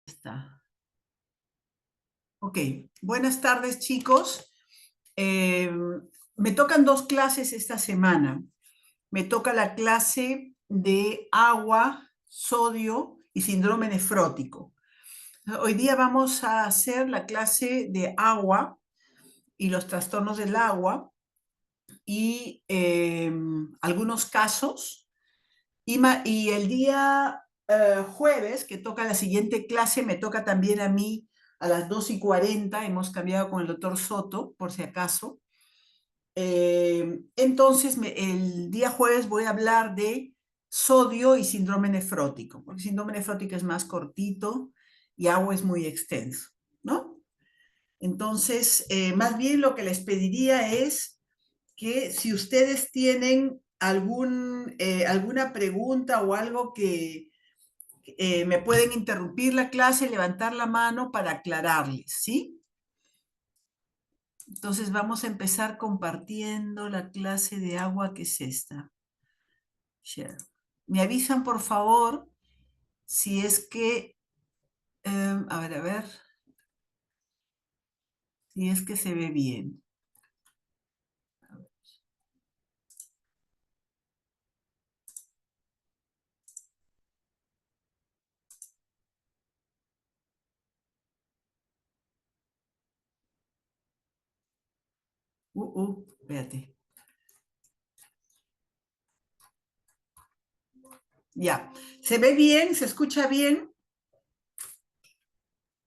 Está. Ok, buenas tardes chicos. Eh, Me tocan dos clases esta semana. Me toca la clase de agua, sodio y síndrome nefrótico. Hoy día vamos a hacer la clase de agua y los trastornos del agua y algunos casos. Y el día jueves, que toca la siguiente clase, me toca también a mí a las 2:40. Hemos cambiado con el doctor Soto, por si acaso. Entonces, el día jueves voy a hablar de sodio y síndrome nefrótico, porque síndrome nefrótico es más cortito y agua es muy extenso, ¿no? Entonces, más bien lo que les pediría es que si ustedes tienen alguna pregunta o algo que me pueden interrumpir la clase, levantar la mano para aclararles, ¿sí? Entonces vamos a empezar compartiendo la clase de agua que es esta. Share. Me avisan, por favor, si es que, a ver, si es que se ve bien. Espérate. Ya. ¿Se ve bien? ¿Se escucha bien?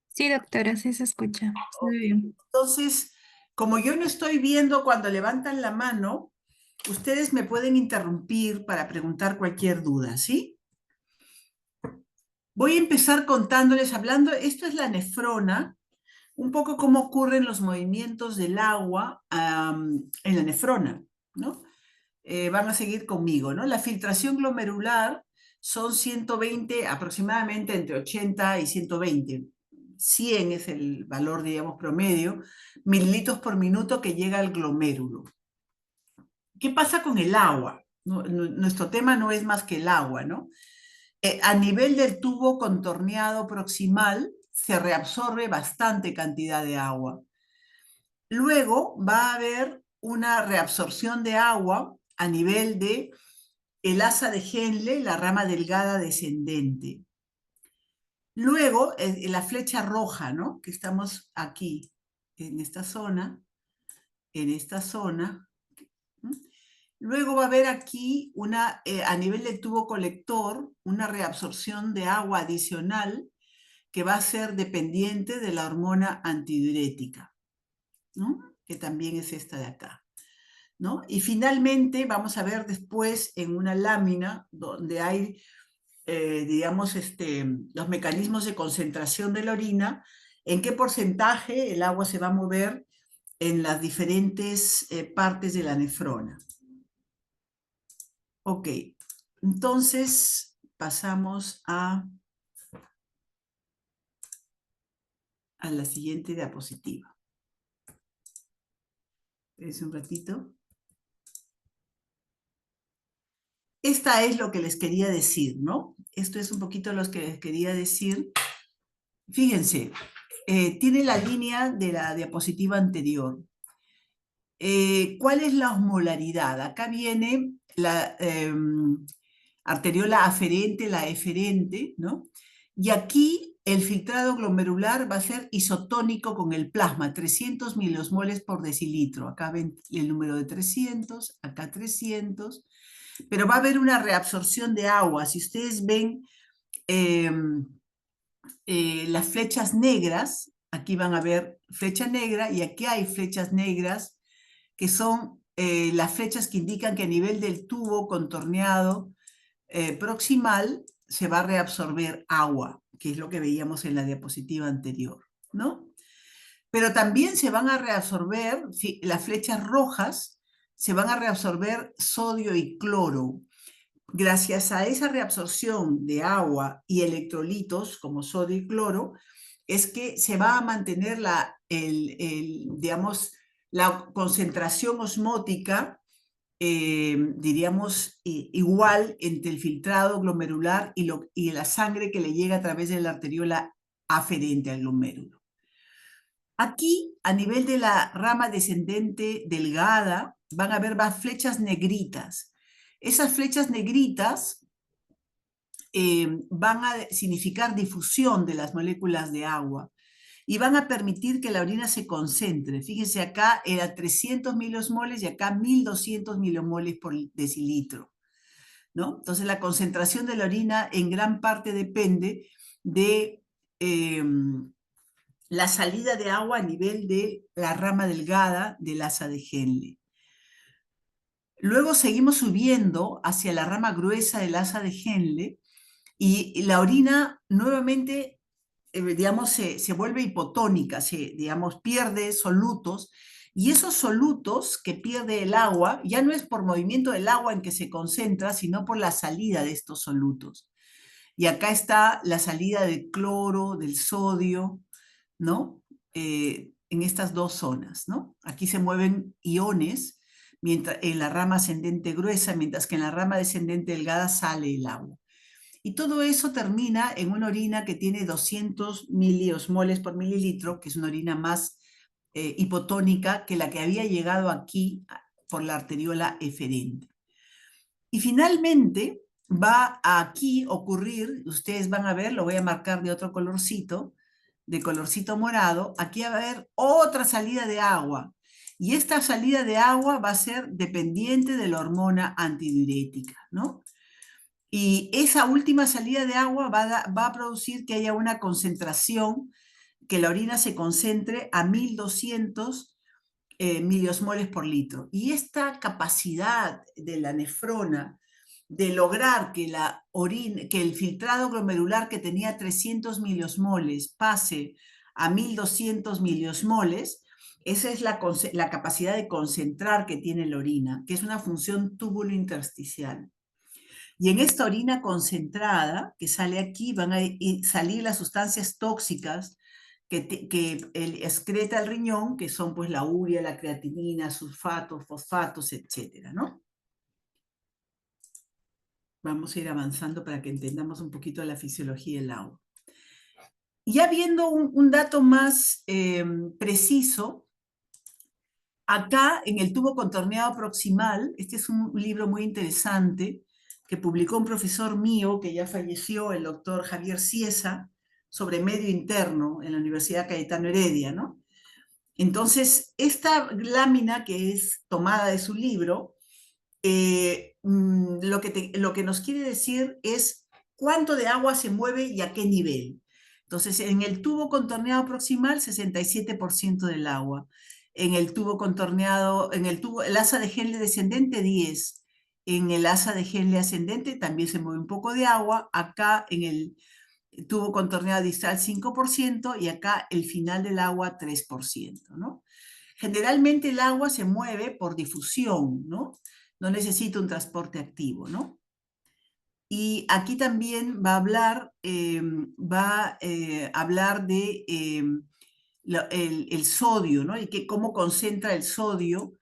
Sí, doctora, sí se escucha. Se ve bien. Entonces, como yo no estoy viendo cuando levantan la mano, ustedes me pueden interrumpir para preguntar cualquier duda, ¿sí? Voy a empezar contándoles, hablando, esto es la nefrona, un poco cómo ocurren los movimientos del agua en la nefrona, ¿no? Van a seguir conmigo, ¿no? La filtración glomerular son 120, aproximadamente entre 80 y 120. 100 es el valor, digamos, promedio, mililitros por minuto que llega al glomérulo. ¿Qué pasa con el agua? Nuestro tema no es más que el agua, ¿no? A nivel del tubo contorneado proximal se reabsorbe bastante cantidad de agua. Luego va a haber una reabsorción de agua a nivel de el asa de Henle, la rama delgada descendente. Luego, la flecha roja, ¿no? Que estamos aquí, en esta zona, en esta zona. Luego va a haber aquí, a nivel del tubo colector, una reabsorción de agua adicional que va a ser dependiente de la hormona antidiurética, ¿no? Que también es esta de acá, ¿no? Y finalmente vamos a ver después en una lámina donde hay, digamos, los mecanismos de concentración de la orina, en qué porcentaje el agua se va a mover en las diferentes partes de la nefrona. Ok, entonces pasamos a la siguiente diapositiva. Espérense un ratito. Esta es lo que les quería decir, ¿no? Esto es un poquito lo que les quería decir. Fíjense, tiene la línea de la diapositiva anterior. ¿Cuál es la osmolaridad? Acá viene la arteriola aferente, la eferente, ¿no? Y aquí el filtrado glomerular va a ser isotónico con el plasma, 300 miliosmoles por decilitro. Acá ven el número de 300, acá 300, pero va a haber una reabsorción de agua. Si ustedes ven las flechas negras, aquí van a ver flecha negra y aquí hay flechas negras que son las flechas que indican que a nivel del tubo contorneado proximal se va a reabsorber agua, que es lo que veíamos en la diapositiva anterior, ¿no? Pero también se van a reabsorber, las flechas rojas, se van a reabsorber sodio y cloro. Gracias a esa reabsorción de agua y electrolitos como sodio y cloro, es que se va a mantener digamos, la concentración osmótica, diríamos, igual entre el filtrado glomerular y la sangre que le llega a través de la arteriola aferente al glomérulo. Aquí, a nivel de la rama descendente delgada, van a ver más flechas negritas. Esas flechas negritas van a significar difusión de las moléculas de agua y van a permitir que la orina se concentre. Fíjense, acá era 300 miliosmoles y acá 1200 miliomoles por decilitro, ¿no? Entonces, la concentración de la orina en gran parte depende de la salida de agua a nivel de la rama delgada del asa de Henle. Luego seguimos subiendo hacia la rama gruesa del asa de Henle y la orina nuevamente, digamos, se vuelve hipotónica, digamos, pierde solutos, y esos solutos que pierde el agua ya no es por movimiento del agua en que se concentra, sino por la salida de estos solutos. Y acá está la salida del cloro, del sodio, ¿no? En estas dos zonas, ¿no? Aquí se mueven iones en la rama ascendente gruesa, mientras que en la rama descendente delgada sale el agua. Y todo eso termina en una orina que tiene 200 miliosmoles por mililitro, que es una orina más hipotónica que la que había llegado aquí por la arteriola eferente. Y finalmente va a aquí ocurrir, ustedes van a ver, lo voy a marcar de otro colorcito, de colorcito morado, aquí va a haber otra salida de agua. Y esta salida de agua va a ser dependiente de la hormona antidiurética, ¿no? Y esa última salida de agua va a producir que haya una concentración, que la orina se concentre a 1200 miliosmoles por litro. Y esta capacidad de la nefrona de lograr que la orina, que el filtrado glomerular que tenía 300 miliosmoles pase a 1200 miliosmoles, esa es la capacidad de concentrar que tiene la orina, que es una función túbulo intersticial. Y en esta orina concentrada que sale aquí van a salir las sustancias tóxicas que excreta el riñón, que son pues la urea, la creatinina, sulfatos, fosfatos, etcétera, ¿no? Vamos a ir avanzando para que entendamos un poquito la fisiología del agua. Ya viendo un dato más preciso, acá en el tubo contorneado proximal, este es un libro muy interesante que publicó un profesor mío que ya falleció, el doctor Javier Ciesa, sobre medio interno en la Universidad Cayetano Heredia, ¿no? Entonces, esta lámina que es tomada de su libro, lo que nos quiere decir es cuánto de agua se mueve y a qué nivel. Entonces, en el tubo contorneado proximal, 67% del agua. En el tubo contorneado, el asa de Henle descendente, 10. En el asa de Henle ascendente también se mueve un poco de agua. Acá en el tubo contorneado distal, 5%, y acá el final del agua, 3%, ¿no? Generalmente el agua se mueve por difusión, ¿no? No necesita un transporte activo, ¿no? Y aquí también va a hablar de el sodio, ¿no? Y cómo concentra el sodio,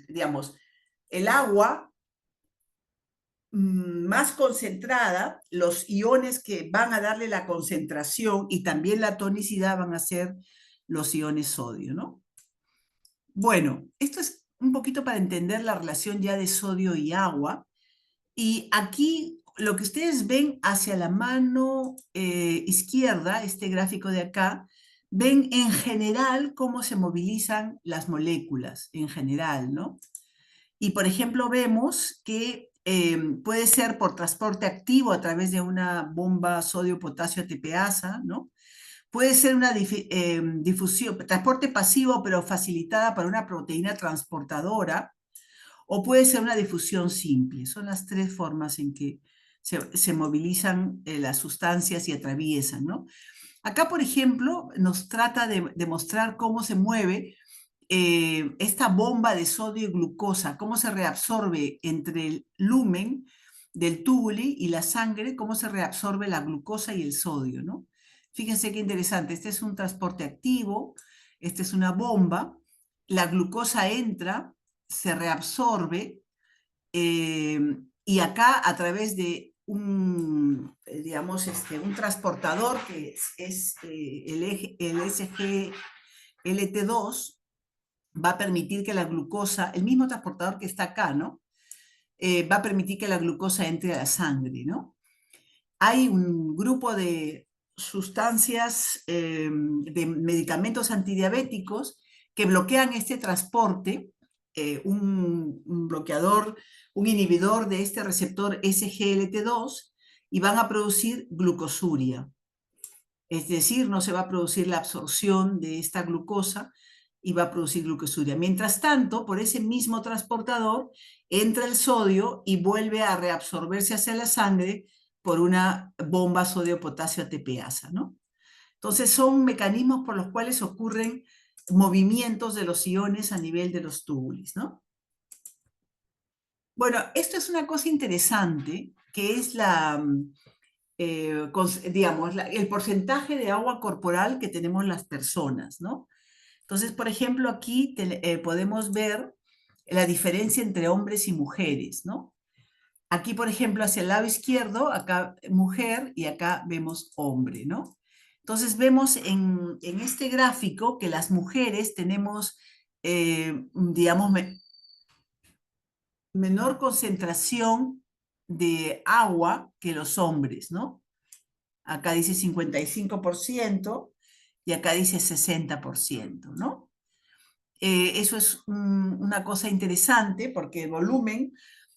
digamos, el agua más concentrada, los iones que van a darle la concentración y también la tonicidad van a ser los iones sodio, ¿no? Bueno, esto es un poquito para entender la relación ya de sodio y agua. Y aquí lo que ustedes ven hacia la mano izquierda, este gráfico de acá, ven en general cómo se movilizan las moléculas, en general, ¿no? Y por ejemplo vemos que puede ser por transporte activo a través de una bomba sodio-potasio ATPasa, ¿no? Puede ser una difusión, transporte pasivo, pero facilitada por una proteína transportadora, o puede ser una difusión simple. Son las tres formas en que se movilizan las sustancias y atraviesan, ¿no? Acá, por ejemplo, nos trata de mostrar cómo se mueve esta bomba de sodio y glucosa, cómo se reabsorbe entre el lumen del tubuli y la sangre, cómo se reabsorbe la glucosa y el sodio, ¿no? Fíjense qué interesante, este es un transporte activo, esta es una bomba, la glucosa entra, se reabsorbe y acá a través de digamos, un transportador que es el SGLT2, va a permitir que la glucosa, el mismo transportador que está acá, ¿no? Va a permitir que la glucosa entre a la sangre, ¿no? Hay un grupo de sustancias, de medicamentos antidiabéticos que bloquean este transporte, un bloqueador, un inhibidor de este receptor SGLT2, y van a producir glucosuria. Es decir, no se va a producir la absorción de esta glucosa y va a producir glucosuria. Mientras tanto, por ese mismo transportador entra el sodio y vuelve a reabsorberse hacia la sangre por una bomba sodio-potasio ATPasa, ¿no? Entonces son mecanismos por los cuales ocurren movimientos de los iones a nivel de los túbulos, ¿no? Bueno, esto es una cosa interesante, que es digamos, el porcentaje de agua corporal que tenemos las personas, ¿no? Entonces, por ejemplo, aquí podemos ver la diferencia entre hombres y mujeres, ¿no? Aquí, por ejemplo, hacia el lado izquierdo, acá mujer y acá vemos hombre, ¿no? Entonces vemos en este gráfico que las mujeres tenemos, digamos, menor concentración de agua que los hombres, ¿no? Acá dice 55% y acá dice 60%, ¿no? Eso es una cosa interesante porque el volumen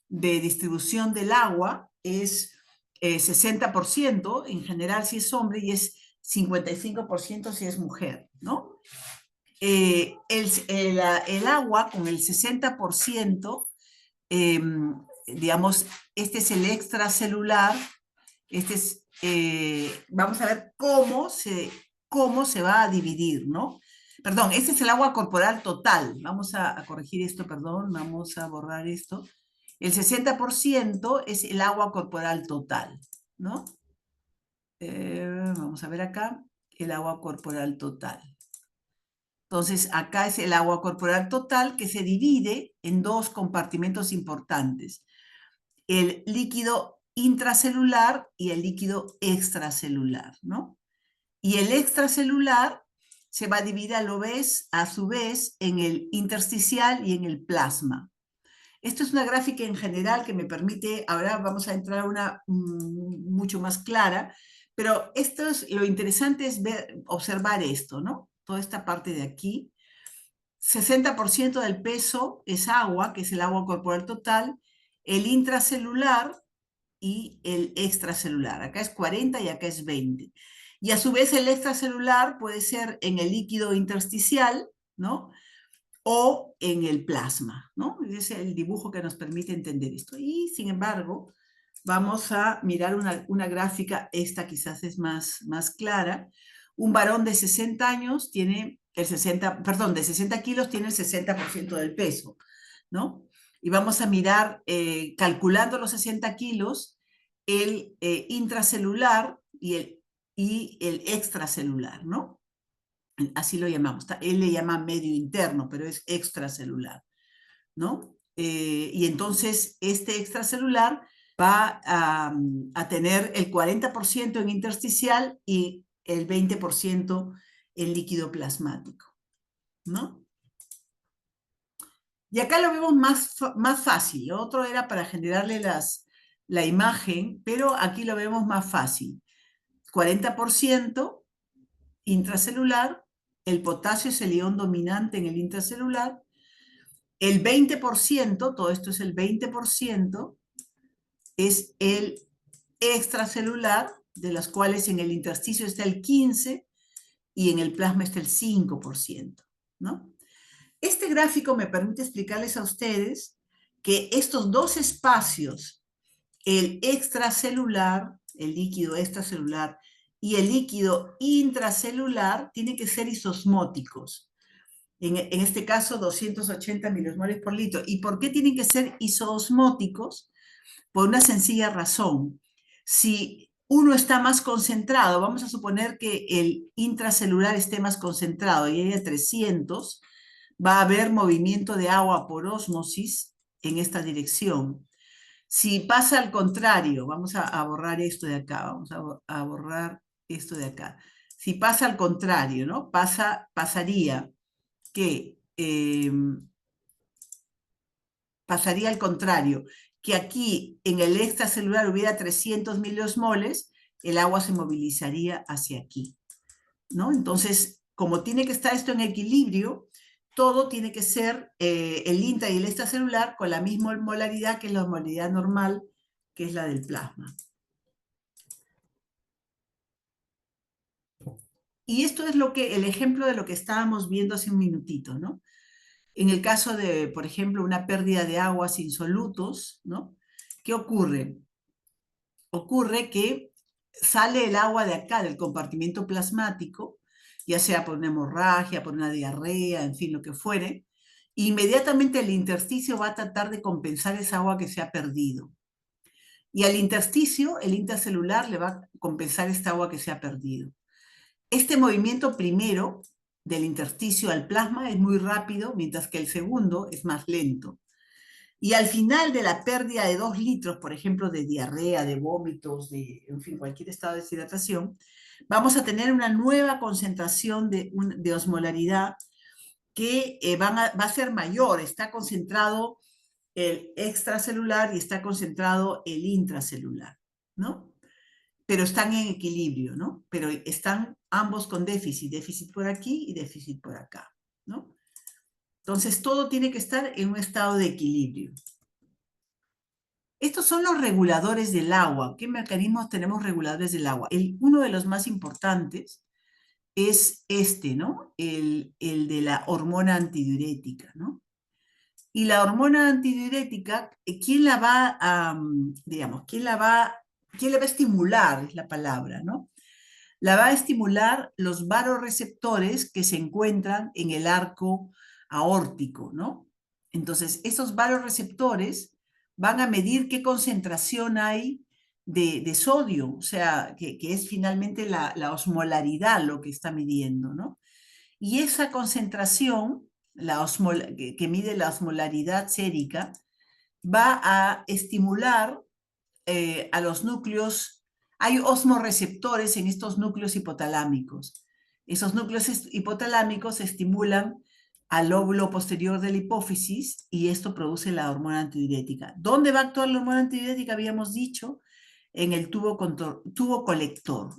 de distribución del agua es 60% en general si es hombre y es 55% si es mujer, ¿no? El agua con el 60%, digamos, este es el extracelular, vamos a ver cómo se va a dividir, ¿no? Perdón, este es el agua corporal total. Vamos a corregir esto, perdón, vamos a borrar esto. El 60% es el agua corporal total, ¿no? Vamos a ver acá, el agua corporal total. Entonces, acá es el agua corporal total que se divide en dos compartimentos importantes. El líquido intracelular y el líquido extracelular, ¿no? Y el extracelular se va a dividir a su vez en el intersticial y en el plasma. Esto es una gráfica en general que me permite, ahora vamos a entrar a una mucho más clara, pero lo interesante es observar esto, ¿no? Toda esta parte de aquí. 60% del peso es agua, que es el agua corporal total, el intracelular y el extracelular. Acá es 40 y acá es 20. Y a su vez el extracelular puede ser en el líquido intersticial, ¿no? O en el plasma, ¿no? Ese es el dibujo que nos permite entender esto. Y sin embargo, vamos a mirar una gráfica, esta quizás es más clara. Un varón de 60 años tiene de 60 kilos tiene el 60% del peso, ¿no? Y vamos a mirar, calculando los 60 kilos, el intracelular y el extracelular, ¿no? Así lo llamamos. Él le llama medio interno, pero es extracelular, ¿no? Y entonces este extracelular va a tener el 40% en intersticial y el 20% en líquido plasmático, ¿no? Y acá lo vemos más fácil. Lo otro era para generarle la imagen, pero aquí lo vemos más fácil. 40% intracelular, el potasio es el ion dominante en el intracelular, el 20%, todo esto es el 20%, es el extracelular, de las cuales en el intersticio está el 15% y en el plasma está el 5%, ¿no? Este gráfico me permite explicarles a ustedes que estos dos espacios, el extracelular, el líquido extracelular y el líquido intracelular, tienen que ser isosmóticos. En este caso, 280 milimoles por litro. ¿Y por qué tienen que ser isosmóticos? Por una sencilla razón. Si uno está más concentrado, vamos a suponer que el intracelular esté más concentrado y haya 300, va a haber movimiento de agua por ósmosis en esta dirección. Si pasa al contrario, vamos a borrar esto de acá, vamos a borrar esto de acá. Si pasa al contrario, ¿no? Pasaría que, pasaría al contrario, que aquí en el extracelular hubiera 300 miliosmoles, el agua se movilizaría hacia aquí, ¿no? Entonces, como tiene que estar esto en equilibrio, todo tiene que ser el intra y el extracelular con la misma molaridad que es la molaridad normal, que es la del plasma. Y esto es el ejemplo de lo que estábamos viendo hace un minutito, ¿no? En el caso de, por ejemplo, una pérdida de aguas insolutos, ¿no? ¿Qué ocurre? Ocurre que sale el agua de acá, del compartimento plasmático, ya sea por una hemorragia, por una diarrea, en fin, lo que fuere, e inmediatamente el intersticio va a tratar de compensar esa agua que se ha perdido. Y al intersticio, el intracelular le va a compensar esta agua que se ha perdido. Este movimiento primero del intersticio al plasma es muy rápido, mientras que el segundo es más lento. Y al final de la pérdida de 2 litros, por ejemplo, de diarrea, de vómitos, en fin, cualquier estado de deshidratación, vamos a tener una nueva concentración de osmolaridad que va a ser mayor. Está concentrado el extracelular y está concentrado el intracelular, ¿no? Pero están en equilibrio, ¿no? Pero están ambos con déficit por aquí y déficit por acá, ¿no? Entonces, todo tiene que estar en un estado de equilibrio. Estos son los reguladores del agua. ¿Qué mecanismos tenemos reguladores del agua? Uno de los más importantes es este, ¿no? El de la hormona antidiurética, ¿no? Y la hormona antidiurética, ¿quién la va a, digamos, quién le va a estimular? Es la palabra, ¿no? La va a estimular los varoreceptores que se encuentran en el arco aórtico, ¿no? Entonces, esos varoreceptores van a medir qué concentración hay de sodio, o sea, que es finalmente la osmolaridad lo que está midiendo, ¿no? Y esa concentración, que mide la osmolaridad sérica, va a estimular a los núcleos. Hay osmoreceptores en estos núcleos hipotalámicos. Esos núcleos hipotalámicos estimulan al lóbulo posterior de la hipófisis y esto produce la hormona antidiurética. ¿Dónde va a actuar la hormona antidiurética? Habíamos dicho en el tubo colector,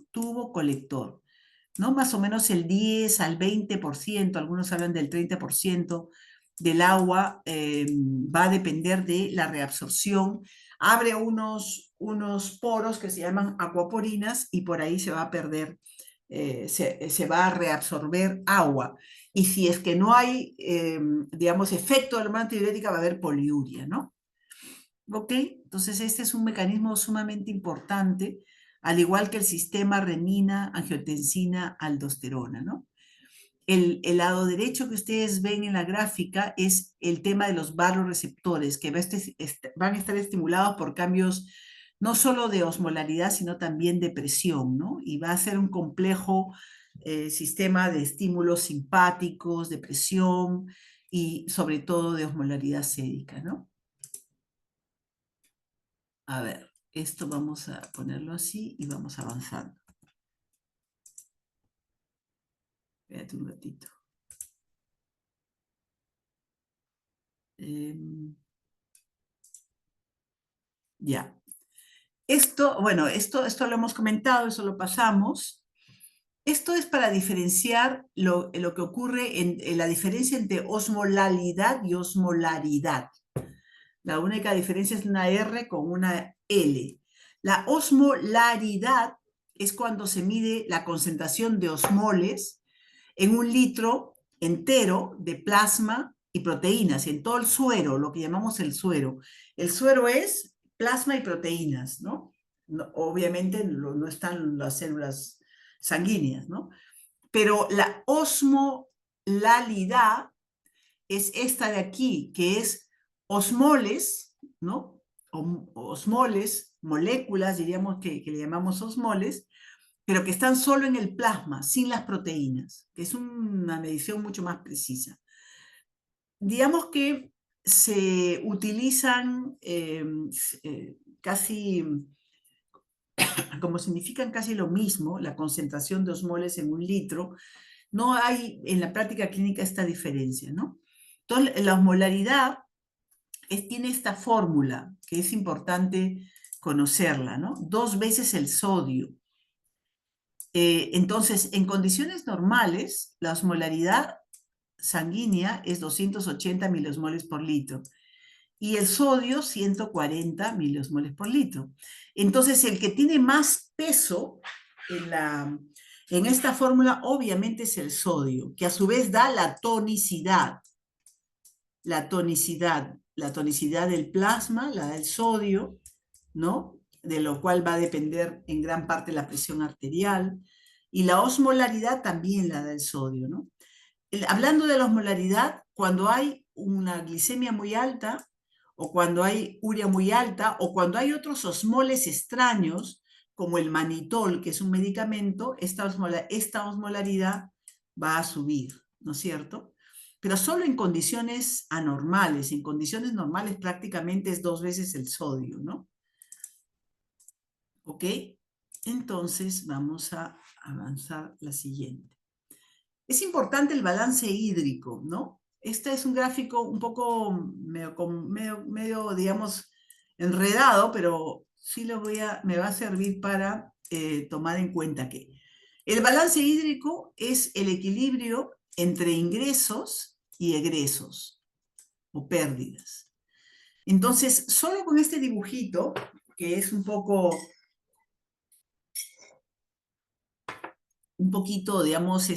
¿no? Más o menos el 10 al 20%, algunos hablan del 30% del agua va a depender de la reabsorción. Abre unos poros que se llaman acuaporinas y por ahí se va a perder, se va a reabsorber agua. Y si es que no hay, digamos, efecto de la hormona antidiurética, va a haber poliuria, ¿no? ¿Ok? Entonces este es un mecanismo sumamente importante, al igual que el sistema renina, angiotensina, aldosterona, ¿no? El lado derecho que ustedes ven en la gráfica es el tema de los varoreceptores, que van a estar estimulados por cambios no solo de osmolaridad, sino también de presión, ¿no? Y va a ser un complejo sistema de estímulos simpáticos, de presión y sobre todo de osmolaridad sérica, ¿no? A ver, esto vamos a ponerlo así y vamos avanzando. Espérate un ratito. Ya. Esto, bueno, esto lo hemos comentado, eso lo pasamos. Esto es para diferenciar lo que ocurre en la diferencia entre osmolalidad y osmolaridad. La única diferencia es una R con una L. La osmolaridad es cuando se mide la concentración de osmoles en un litro entero de plasma y proteínas, en todo el suero, lo que llamamos el suero. El suero es plasma y proteínas, ¿no? Obviamente no están las células sanguíneas, ¿no? Pero la osmolalidad es esta de aquí, que es osmoles, ¿no? Osmoles, moléculas, diríamos que le llamamos osmoles, pero que están solo en el plasma, sin las proteínas, que es una medición mucho más precisa. Digamos que se utilizan casi, como significan casi lo mismo, la concentración de osmoles en un litro, no hay en la práctica clínica esta diferencia, ¿no? Entonces, la osmolaridad tiene esta fórmula que es importante conocerla, ¿no? 2 veces el sodio. Entonces, en condiciones normales, la osmolaridad sanguínea es 280 miliosmoles por litro y el sodio 140 miliosmoles por litro. Entonces, el que tiene más peso en esta fórmula obviamente es el sodio, que a su vez da la tonicidad. La tonicidad del plasma, la del sodio, ¿no? De lo cual va a depender en gran parte la presión arterial. Y la osmolaridad también la da el sodio, ¿no? Hablando de la osmolaridad, cuando hay una glicemia muy alta, o cuando hay urea muy alta, o cuando hay otros osmoles extraños, como el manitol, que es un medicamento, esta osmolaridad va a subir, ¿no es cierto? Pero solo en condiciones anormales. En condiciones normales prácticamente es 2 veces el sodio, ¿no? ¿Ok? Entonces vamos a avanzar la siguiente. Es importante el balance hídrico, ¿no? Este es un gráfico un poco medio, digamos, enredado, pero sí me va a servir para tomar en cuenta que el balance hídrico es el equilibrio entre ingresos y egresos o pérdidas. Entonces, solo con este dibujito, que es un poquito, digamos,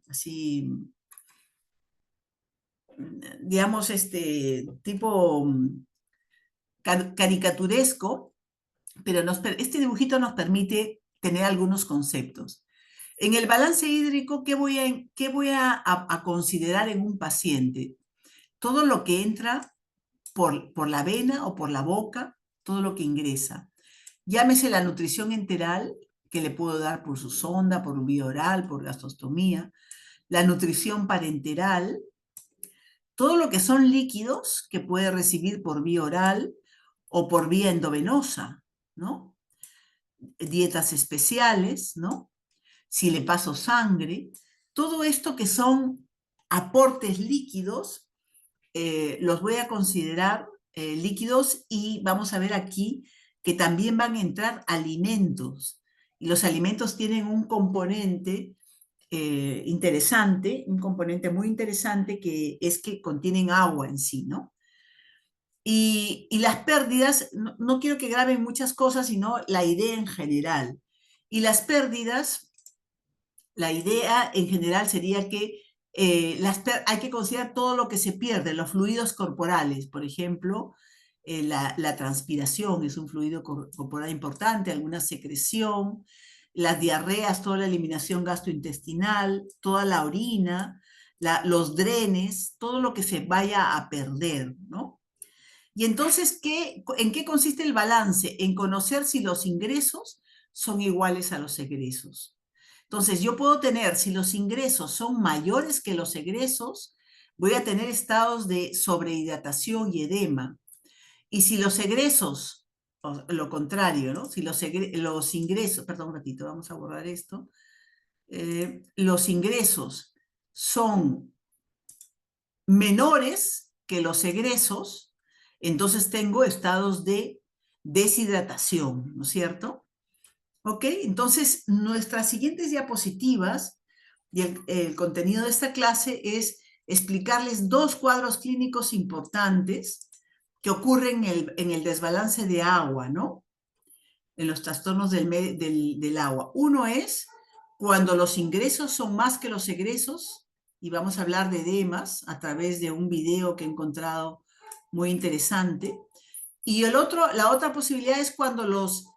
así, digamos, tipo caricaturesco, pero este dibujito nos permite tener algunos conceptos. En el balance hídrico, ¿qué voy a considerar en un paciente? Todo lo que entra por la vena o por la boca, todo lo que ingresa. Llámese la nutrición enteral, que le puedo dar por su sonda, por vía oral, por gastrostomía, la nutrición parenteral, todo lo que son líquidos que puede recibir por vía oral o por vía endovenosa, ¿no? Dietas especiales, ¿no? Si le paso sangre, todo esto que son aportes líquidos, los voy a considerar líquidos y vamos a ver aquí que también van a entrar alimentos. Y los alimentos tienen un componente interesante, un componente muy interesante que es que contienen agua en sí, ¿no? Y las pérdidas, no quiero que graben muchas cosas, sino la idea en general. Y las pérdidas, la idea en general sería que hay que considerar todo lo que se pierde, los fluidos corporales, por ejemplo, la transpiración es un fluido corporal importante, alguna secreción, las diarreas, toda la eliminación gastrointestinal, toda la orina, los drenes, todo lo que se vaya a perder, ¿no? Y entonces, ¿en qué consiste el balance? En conocer si los ingresos son iguales a los egresos. Entonces, yo puedo tener, si los ingresos son mayores que los egresos, voy a tener estados de sobrehidratación y edema. Y si los egresos, o lo contrario, ¿no? Si los ingresos, perdón un ratito, vamos a borrar esto. Los ingresos son menores que los egresos, entonces tengo estados de deshidratación, ¿no es cierto? ¿Ok? Entonces, nuestras siguientes diapositivas y el contenido de esta clase es explicarles 2 cuadros clínicos importantes que ocurren en el desbalance de agua, ¿no? En los trastornos del agua. Uno es cuando los ingresos son más que los egresos, y vamos a hablar de edemas a través de un video que he encontrado muy interesante. Y la otra posibilidad es cuando los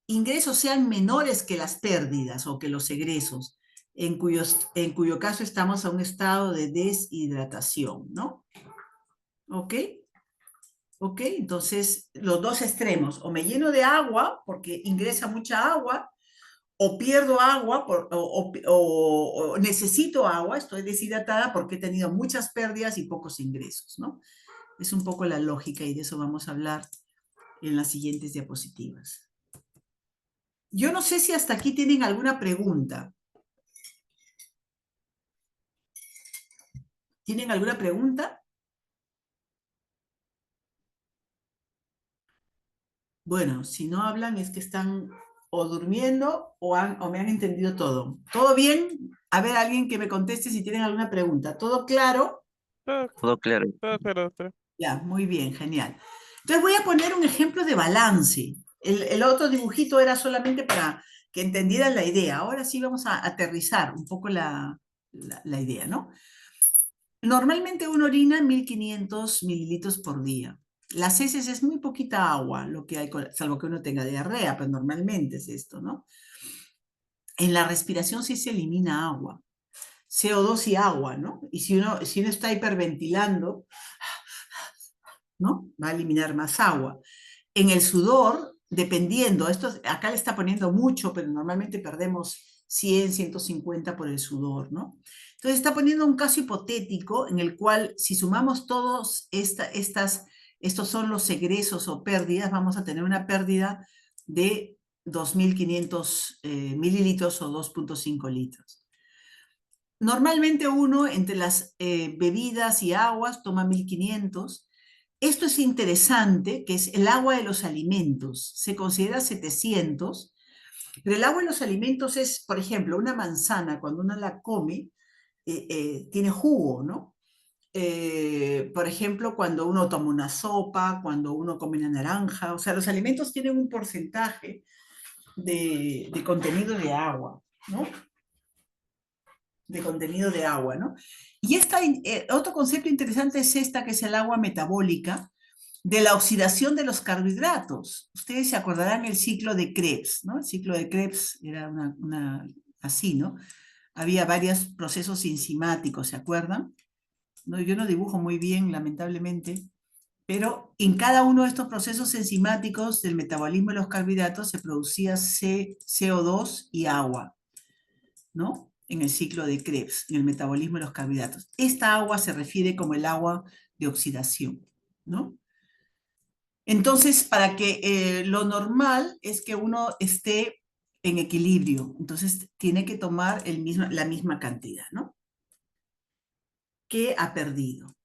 ingresos sean menores que las pérdidas o que los egresos, en cuyo caso estamos a un estado de deshidratación, ¿no? ¿Ok? ¿Ok? Entonces, los dos extremos, o me lleno de agua porque ingresa mucha agua, o pierdo agua o necesito agua, estoy deshidratada porque he tenido muchas pérdidas y pocos ingresos, ¿no? Es un poco la lógica y de eso vamos a hablar en las siguientes diapositivas. Yo no sé si hasta aquí tienen alguna pregunta. ¿Tienen alguna pregunta? Bueno, si no hablan es que están o durmiendo o me han entendido todo. ¿Todo bien? A ver, alguien que me conteste si tienen alguna pregunta. ¿Todo claro? Todo, Todo claro. todo claro, doctora. Ya, muy bien, genial. Entonces voy a poner un ejemplo de balance. El otro dibujito era solamente para que entendieran la idea. Ahora sí vamos a aterrizar un poco la idea, ¿no? Normalmente uno orina 1500 mililitros por día. Las heces es muy poquita agua, lo que hay, salvo que uno tenga diarrea, pero normalmente es esto, ¿no? En la respiración sí se elimina agua, CO2 y agua, ¿no? Y si uno está hiperventilando, ¿no? Va a eliminar más agua. En el sudor, dependiendo, esto acá le está poniendo mucho, pero normalmente perdemos 100, 150 por el sudor, ¿no? Entonces está poniendo un caso hipotético en el cual si sumamos todos estos son los egresos o pérdidas, vamos a tener una pérdida de 2.500 mililitros o 2.5 litros. Normalmente uno entre las bebidas y aguas toma 1.500. Esto es interesante, que es el agua de los alimentos. Se considera 700, pero el agua de los alimentos es, por ejemplo, una manzana, cuando uno la come, tiene jugo, ¿no? Por ejemplo, cuando uno toma una sopa, cuando uno come una naranja, o sea, los alimentos tienen un porcentaje de contenido de agua, ¿no? De contenido de agua, ¿no? Y otro concepto interesante es esta, que es el agua metabólica, de la oxidación de los carbohidratos. Ustedes se acordarán el ciclo de Krebs, ¿no? El ciclo de Krebs era así, ¿no? Había varios procesos enzimáticos, ¿se acuerdan? No, yo no dibujo muy bien, lamentablemente, pero en cada uno de estos procesos enzimáticos del metabolismo de los carbohidratos se producía CO2 y agua, ¿no? En el ciclo de Krebs, en el metabolismo de los carbohidratos. Esta agua se refiere como el agua de oxidación, ¿no? Entonces, para que lo normal es que uno esté en equilibrio, entonces tiene que tomar la misma cantidad, ¿no? Que ha perdido.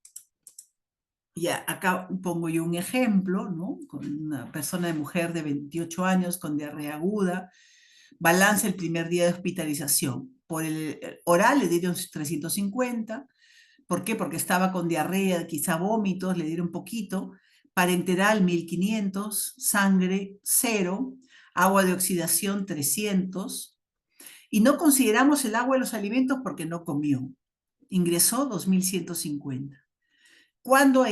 Ya, acá pongo yo un ejemplo, ¿no? Con una persona de mujer de 28 años con diarrea aguda, balance el primer día de hospitalización. Por el oral le dieron 350. ¿Por qué? Porque estaba con diarrea, quizá vómitos, le dieron poquito. Parenteral 1500, sangre 0, agua de oxidación 300. Y no consideramos el agua de los alimentos porque no comió. Ingresó 2150. ¿Cuánto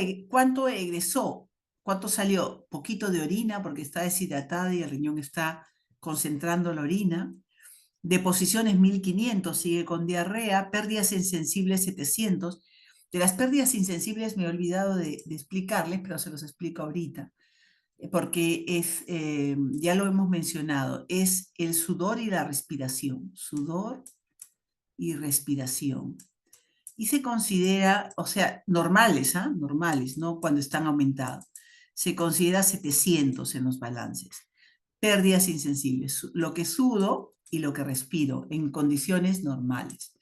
egresó? ¿Cuánto salió? Poquito de orina porque está deshidratada y el riñón está concentrando la orina. Deposiciones 1500, sigue con diarrea. Pérdidas insensibles 700. De las pérdidas insensibles me he olvidado de explicarles, pero se los explico ahorita, porque ya lo hemos mencionado, es el sudor y la respiración. Sudor y respiración. Y se considera, o sea, normales, ¿ah? Normales, no cuando están aumentados. Se considera 700 en los balances. Pérdidas insensibles, lo que sudo y lo que respiro en condiciones normales.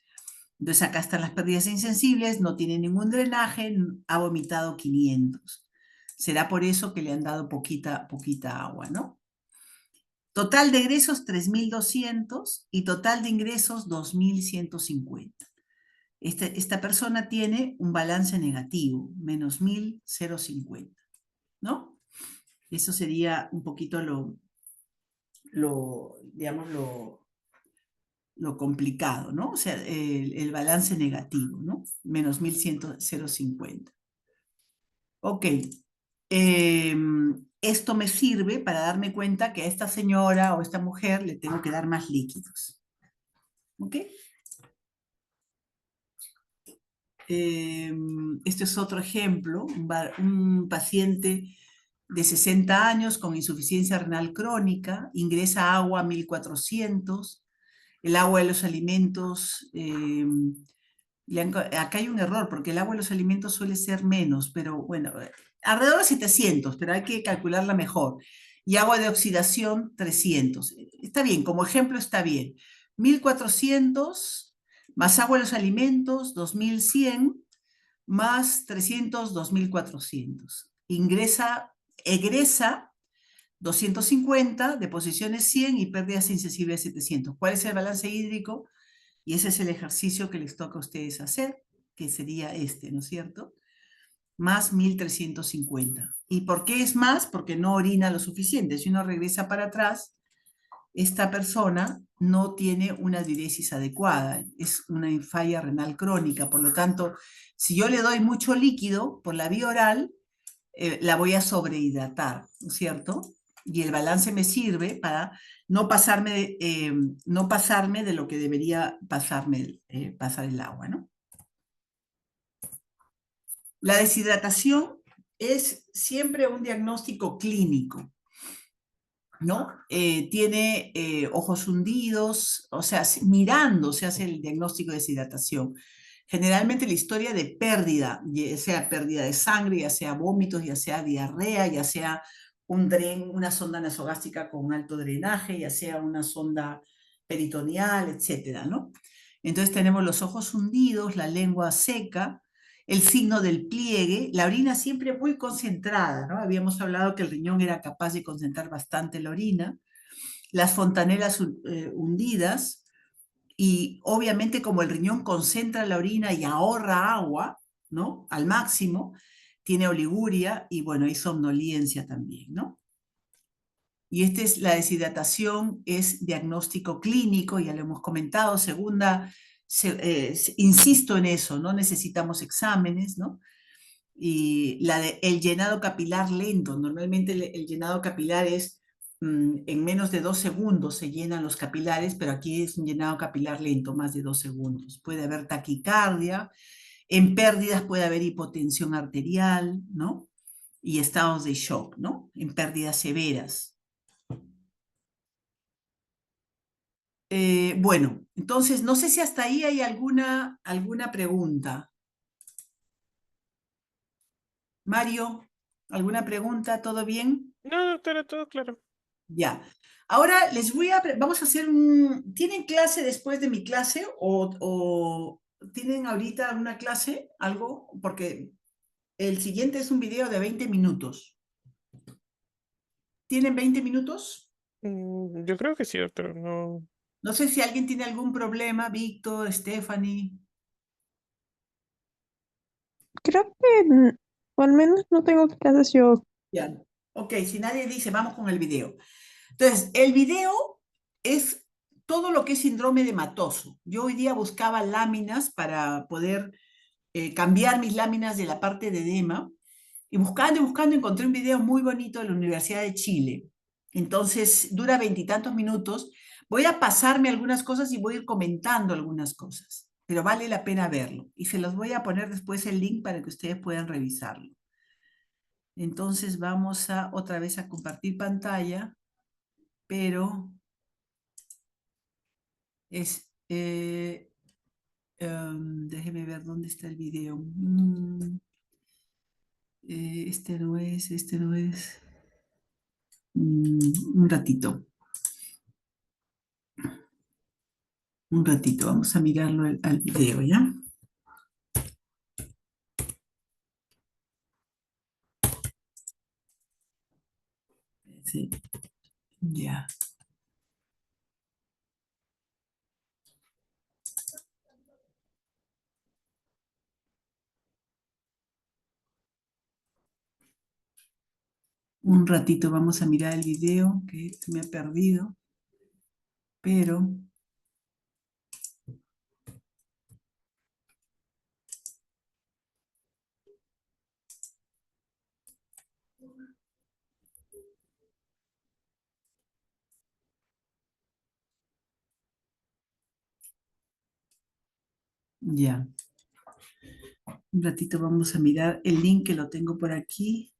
Entonces acá están las pérdidas insensibles, no tiene ningún drenaje, ha vomitado 500. Será por eso que le han dado poquita agua, ¿no? Total de egresos 3.200 y total de ingresos 2.150. Esta persona tiene un balance negativo, menos 1.050, ¿no? Eso sería un poquito digamos, lo complicado, ¿no? O sea, el balance negativo, ¿no? Menos 1.050. Ok. Esto me sirve para darme cuenta que a esta señora o esta mujer le tengo que dar más líquidos. ¿Ok? Este es otro ejemplo, un paciente de 60 años con insuficiencia renal crónica, ingresa agua 1.400, el agua de los alimentos Acá hay un error, porque el agua y los alimentos suele ser menos, pero bueno, alrededor de 700, pero hay que calcularla mejor. Y agua de oxidación, 300. Está bien, como ejemplo está bien. 1400 más agua y los alimentos, 2100 más 300, 2400. Egresa 250, deposiciones 100 y pérdidas insensibles 700. ¿Cuál es el balance hídrico? Y ese es el ejercicio que les toca a ustedes hacer, que sería este, ¿no es cierto? Más 1350. ¿Y por qué es más? Porque no orina lo suficiente. Si uno regresa para atrás, esta persona no tiene una diuresis adecuada, es una falla renal crónica. Por lo tanto, si yo le doy mucho líquido por la vía oral, la voy a sobrehidratar, ¿no es cierto? Y el balance me sirve para no pasarme de lo que debería pasar el agua, ¿no? La deshidratación es siempre un diagnóstico clínico, ¿no? Tiene ojos hundidos, o sea, mirando se hace el diagnóstico de deshidratación. Generalmente la historia de pérdida, ya sea pérdida de sangre, ya sea vómitos, ya sea diarrea, ya sea una sonda nasogástrica con alto drenaje, ya sea una sonda peritoneal, etcétera, ¿no? Entonces tenemos los ojos hundidos, la lengua seca, el signo del pliegue, la orina siempre muy concentrada, ¿no? Habíamos hablado que el riñón era capaz de concentrar bastante la orina, las fontanelas hundidas, y obviamente como el riñón concentra la orina y ahorra agua, ¿no? Al máximo, tiene oliguria y bueno, hay somnolencia también, ¿no? Y esta es la deshidratación, es diagnóstico clínico, ya lo hemos comentado. Segunda, insisto en eso, no necesitamos exámenes, ¿no? Y el llenado capilar lento, normalmente el llenado capilar es en menos de 2 segundos se llenan los capilares, pero aquí es un llenado capilar lento, más de 2 segundos. Puede haber taquicardia, en pérdidas puede haber hipotensión arterial, ¿no? Y estados de shock, ¿no? En pérdidas severas. Bueno, entonces no sé si hasta ahí hay alguna pregunta. Mario, ¿alguna pregunta? ¿Todo bien? No, doctora, todo claro. Ya. Ahora vamos a hacer ¿tienen clase después de mi clase o tienen ahorita alguna clase, algo? Porque el siguiente es un video de 20 minutos. ¿Tienen 20 minutos? Yo creo que sí, doctora. No. No sé si alguien tiene algún problema, Víctor, Stephanie. Creo que, o al menos no tengo clases yo. Ya. Ok, si nadie dice, vamos con el video. Entonces, el video es todo lo que es síndrome de Matoso. Yo hoy día buscaba láminas para poder cambiar mis láminas de la parte de edema y buscando y buscando encontré un video muy bonito de la Universidad de Chile. Entonces, dura 20 y tantos minutos. Voy a pasarme algunas cosas y voy a ir comentando algunas cosas, pero vale la pena verlo. Y se los voy a poner después el link para que ustedes puedan revisarlo. Entonces vamos otra vez a compartir pantalla, pero déjeme ver dónde está el video. Este no es. Un ratito, vamos a mirarlo al video, ¿ya? Sí, ya. Un ratito vamos a mirar el video que se me ha perdido, pero ya. Un ratito vamos a mirar el link que lo tengo por aquí.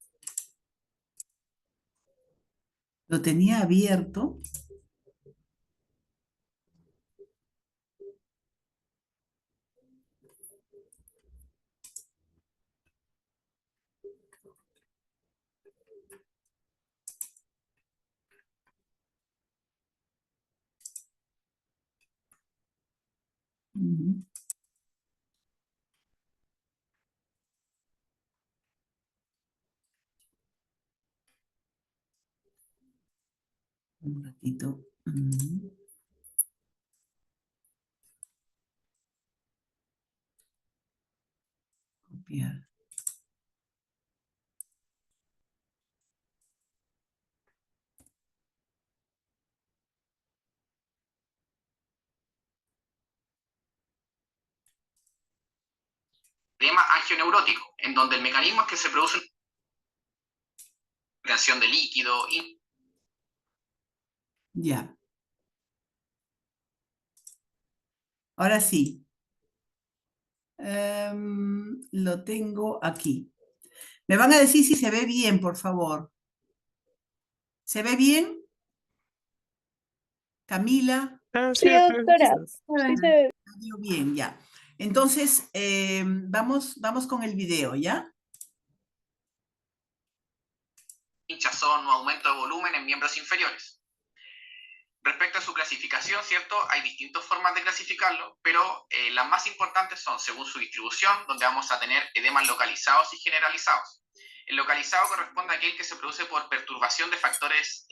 Lo tenía abierto. Ujú. Un ratito. Ujú. Copiar. Edema angioneurótico, en donde el mecanismo es que se produce una retención de líquido y Ya. Ahora sí. Lo tengo aquí. Me van a decir si se ve bien, por favor. ¿Se ve bien? Camila. Sí, Sí, doctora. doctora. Sí se ve. Veo bien, ya. Entonces, vamos con el video, ¿ya? hinchazón o aumento de volumen en miembros inferiores. Respecto a su clasificación, ¿cierto? Hay distintas formas de clasificarlo, pero las más importantes son según su distribución, donde vamos a tener edemas localizados y generalizados. El localizado corresponde a aquel que se produce por perturbación de factores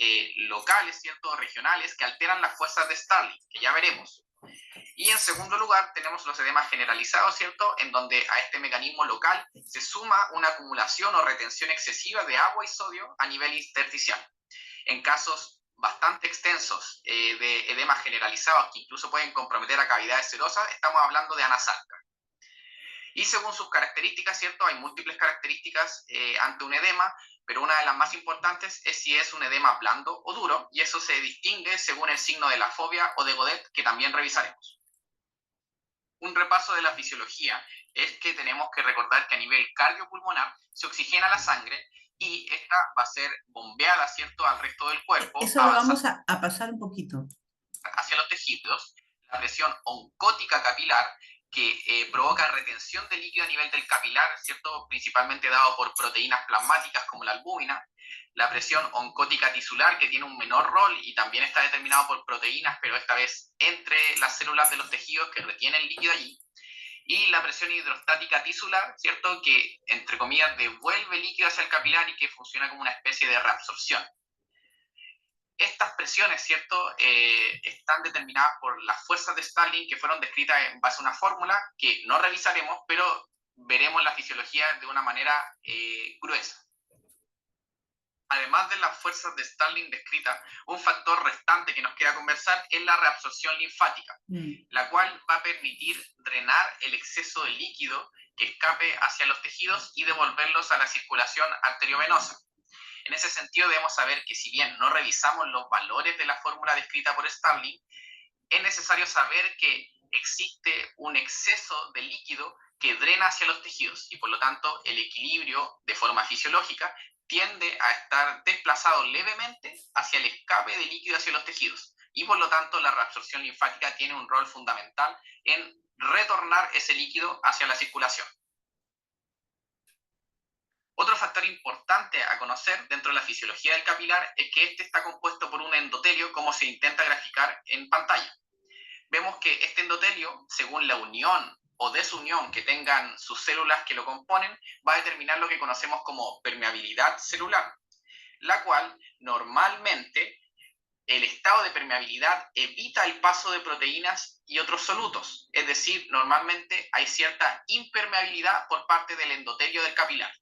locales, ¿cierto? Regionales, que alteran las fuerzas de Starling, que ya veremos. Y en segundo lugar tenemos los edemas generalizados, ¿cierto? En donde a este mecanismo local se suma una acumulación o retención excesiva de agua y sodio a nivel intersticial. En casos bastante extensos de edemas generalizados que incluso pueden comprometer a cavidades serosas, estamos hablando de anasarca. Y según sus características, ¿cierto? Hay múltiples características ante un edema, pero una de las más importantes es si es un edema blando o duro, y eso se distingue según el signo de la fobia o de Godet, que también revisaremos. Un repaso de la fisiología es que tenemos que recordar que a nivel cardiopulmonar se oxigena la sangre y esta va a ser bombeada, ¿cierto?, al resto del cuerpo, Eso lo vamos a pasar un poquito. Hacia los tejidos. La presión oncótica capilar, que provoca retención de líquido a nivel del capilar, ¿cierto?, principalmente dado por proteínas plasmáticas como la albúmina. La presión oncótica tisular, que tiene un menor rol y también está determinado por proteínas, pero esta vez entre las células de los tejidos que retienen líquido allí. Y la presión hidrostática tisular, ¿cierto?, que, entre comillas, devuelve líquido hacia el capilar y que funciona como una especie de reabsorción. Estas presiones, ¿cierto?, están determinadas por las fuerzas de Starling que fueron descritas en base a una fórmula que no revisaremos, pero veremos la fisiología de una manera gruesa. Además de las fuerzas de Starling descritas, un factor restante que nos queda conversar es la reabsorción linfática, la cual va a permitir drenar el exceso de líquido que escape hacia los tejidos y devolverlos a la circulación arteriovenosa. En ese sentido debemos saber que si bien no revisamos los valores de la fórmula descrita por Starling, es necesario saber que existe un exceso de líquido que drena hacia los tejidos y por lo tanto el equilibrio de forma fisiológica tiende a estar desplazado levemente hacia el escape de líquido hacia los tejidos y por lo tanto la reabsorción linfática tiene un rol fundamental en retornar ese líquido hacia la circulación. Otro factor importante a conocer dentro de la fisiología del capilar es que este está compuesto por un endotelio, como se intenta graficar en pantalla. Vemos que este endotelio, según la unión o desunión que tengan sus células que lo componen, va a determinar lo que conocemos como permeabilidad celular, la cual normalmente el estado de permeabilidad evita el paso de proteínas y otros solutos, es decir, normalmente hay cierta impermeabilidad por parte del endotelio del capilar.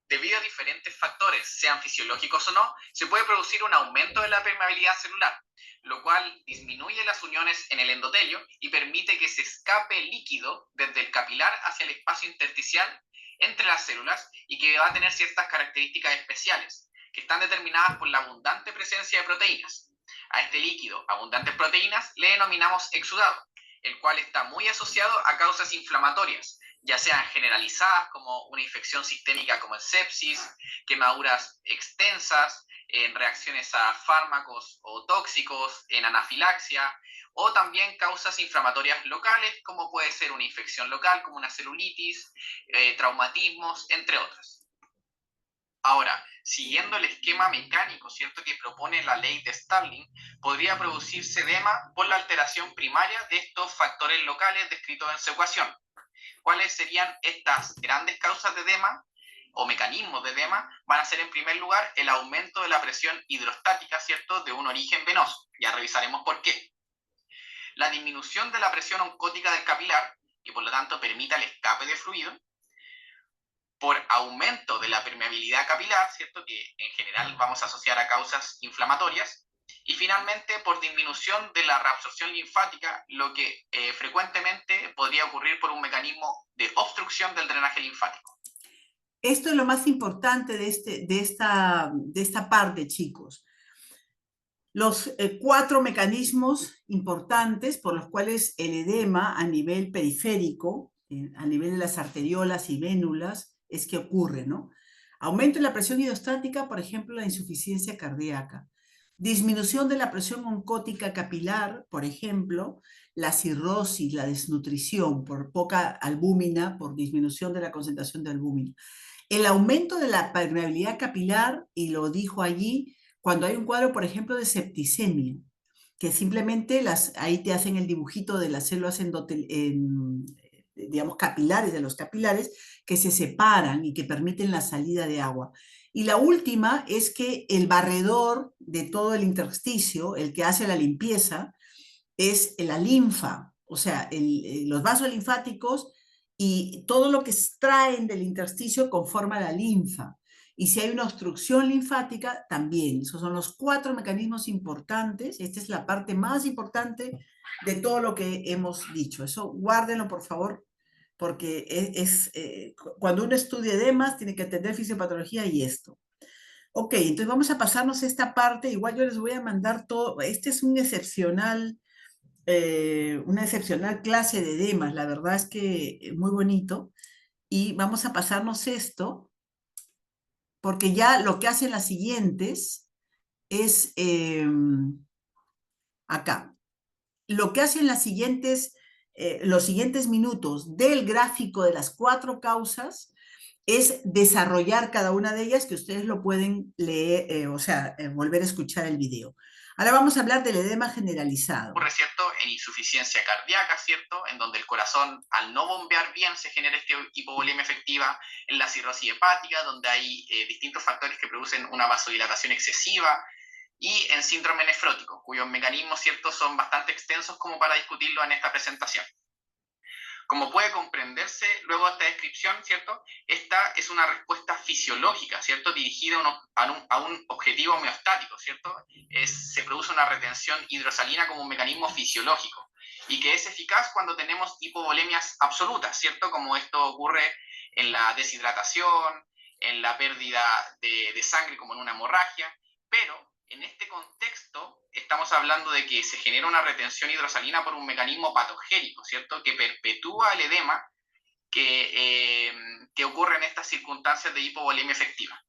Debido a diferentes factores, sean fisiológicos o no, se puede producir un aumento de la permeabilidad celular, lo cual disminuye las uniones en el endotelio y permite que se escape líquido desde el capilar hacia el espacio intersticial entre las células y que va a tener ciertas características especiales, que están determinadas por la abundante presencia de proteínas. A este líquido, abundantes proteínas, le denominamos exudado, el cual está muy asociado a causas inflamatorias, ya sean generalizadas como una infección sistémica como el sepsis, quemaduras extensas, en reacciones a fármacos o tóxicos, en anafilaxia, o también causas inflamatorias locales, como puede ser una infección local, como una celulitis, traumatismos, entre otras. Ahora, siguiendo el esquema mecánico, ¿cierto?, que propone la ley de Starling, podría producirse edema por la alteración primaria de estos factores locales descritos en su ecuación. ¿Cuáles serían estas grandes causas de edema o mecanismos de edema? Van a ser, en primer lugar, el aumento de la presión hidrostática, ¿cierto?, de un origen venoso. Ya revisaremos por qué. La disminución de la presión oncótica del capilar, que por lo tanto permita el escape de fluido, por aumento de la permeabilidad capilar, ¿cierto?, que en general vamos a asociar a causas inflamatorias, y finalmente por disminución de la reabsorción linfática, lo que frecuentemente podría ocurrir por un mecanismo de obstrucción del drenaje linfático. Esto es lo más importante de esta parte, chicos. Los 4 mecanismos importantes por los cuales el edema a nivel periférico, a nivel de las arteriolas y vénulas, es que ocurre, ¿no? Aumento en la presión hidrostática, por ejemplo, la insuficiencia cardíaca. Disminución de la presión oncótica capilar, por ejemplo, la cirrosis, la desnutrición por poca albúmina, por disminución de la concentración de albúmina. El aumento de la permeabilidad capilar, y lo dijo allí, cuando hay un cuadro, por ejemplo, de septicemia, que simplemente ahí te hacen el dibujito de las células digamos, capilares, de los capilares, que se separan y que permiten la salida de agua. Y la última es que el barredor de todo el intersticio, el que hace la limpieza, es la linfa, o sea, los vasos linfáticos y todo lo que extraen del intersticio conforma la linfa. Y si hay una obstrucción linfática, también. Esos son los 4 mecanismos importantes. Esta es la parte más importante de todo lo que hemos dicho. Eso guárdenlo, por favor, porque cuando uno estudia edemas, tiene que entender fisiopatología y esto. Ok, entonces vamos a pasarnos esta parte. Igual yo les voy a mandar todo. Este es una excepcional clase de edemas. La verdad es que muy bonito. Y vamos a pasarnos esto, porque ya lo que hacen las siguientes es acá. Lo que hacen los siguientes minutos del gráfico de las 4 causas es desarrollar cada una de ellas, que ustedes lo pueden leer, volver a escuchar el video. Ahora vamos a hablar del edema generalizado. Ocurre, ¿cierto?, en insuficiencia cardíaca, ¿cierto?, en donde el corazón, al no bombear bien, se genera esta hipovolemia efectiva. En la cirrosis hepática, donde hay distintos factores que producen una vasodilatación excesiva. Y en síndrome nefrótico, cuyos mecanismos, ¿cierto?, son bastante extensos como para discutirlo en esta presentación. Como puede comprenderse luego de esta descripción, ¿cierto?, esta es una respuesta fisiológica, ¿cierto?, dirigida a un objetivo homeostático, ¿cierto? Se produce una retención hidrosalina como un mecanismo fisiológico y que es eficaz cuando tenemos hipovolemias absolutas, ¿cierto?, como esto ocurre en la deshidratación, en la pérdida de sangre como en una hemorragia, pero en este contexto estamos hablando de que se genera una retención hidrosalina por un mecanismo patogénico, ¿cierto?, que perpetúa el edema que ocurre en estas circunstancias de hipovolemia efectiva.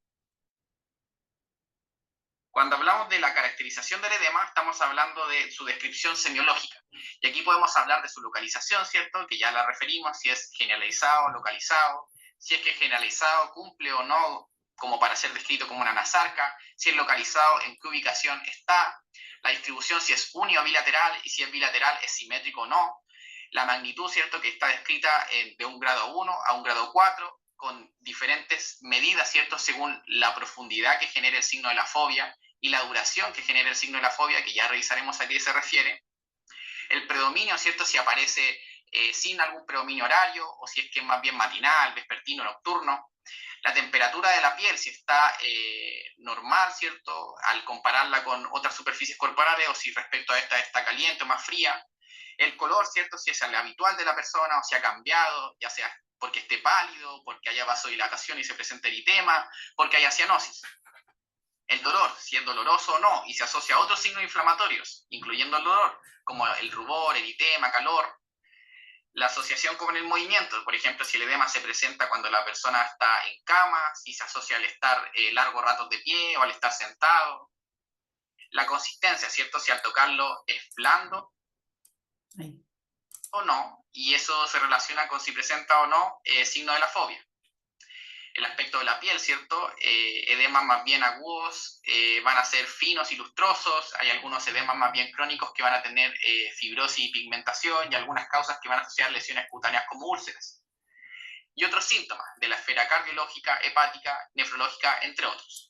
Cuando hablamos de la caracterización del edema, estamos hablando de su descripción semiológica. Y aquí podemos hablar de su localización, ¿cierto?, que ya la referimos, si es generalizado, localizado, si es que generalizado cumple o no como para ser descrito como una anasarca, si es localizado, en qué ubicación está, la distribución, si es uni o bilateral, y si es bilateral, es simétrico o no, la magnitud, ¿cierto?, que está descrita de un grado 1 a un grado 4, con diferentes medidas, ¿cierto?, según la profundidad que genera el signo de la fobia y la duración que genera el signo de la fobia, que ya revisaremos a qué se refiere. El predominio, ¿cierto?, si aparece sin algún predominio horario, o si es que es más bien matinal, vespertino, nocturno. La temperatura de la piel, si está normal, ¿cierto?, al compararla con otras superficies corporales, o si respecto a esta está caliente o más fría. El color, ¿cierto?, si es el habitual de la persona o si ha cambiado, ya sea porque esté pálido, porque haya vasodilatación y se presente eritema, porque haya cianosis. El dolor, si es doloroso o no, y se asocia a otros signos inflamatorios, incluyendo el dolor, como el rubor, eritema, calor. La asociación con el movimiento, por ejemplo, si el edema se presenta cuando la persona está en cama, si se asocia al estar largos ratos de pie o al estar sentado. La consistencia, ¿cierto? Si al tocarlo es blando Ahí. o no, y eso se relaciona con si presenta o no signo de la fobia. El aspecto de la piel, ¿cierto? Edemas más bien agudos van a ser finos y lustrosos, hay algunos edemas más bien crónicos que van a tener fibrosis y pigmentación y algunas causas que van a asociar lesiones cutáneas como úlceras. Y otros síntomas de la esfera cardiológica, hepática, nefrológica, entre otros.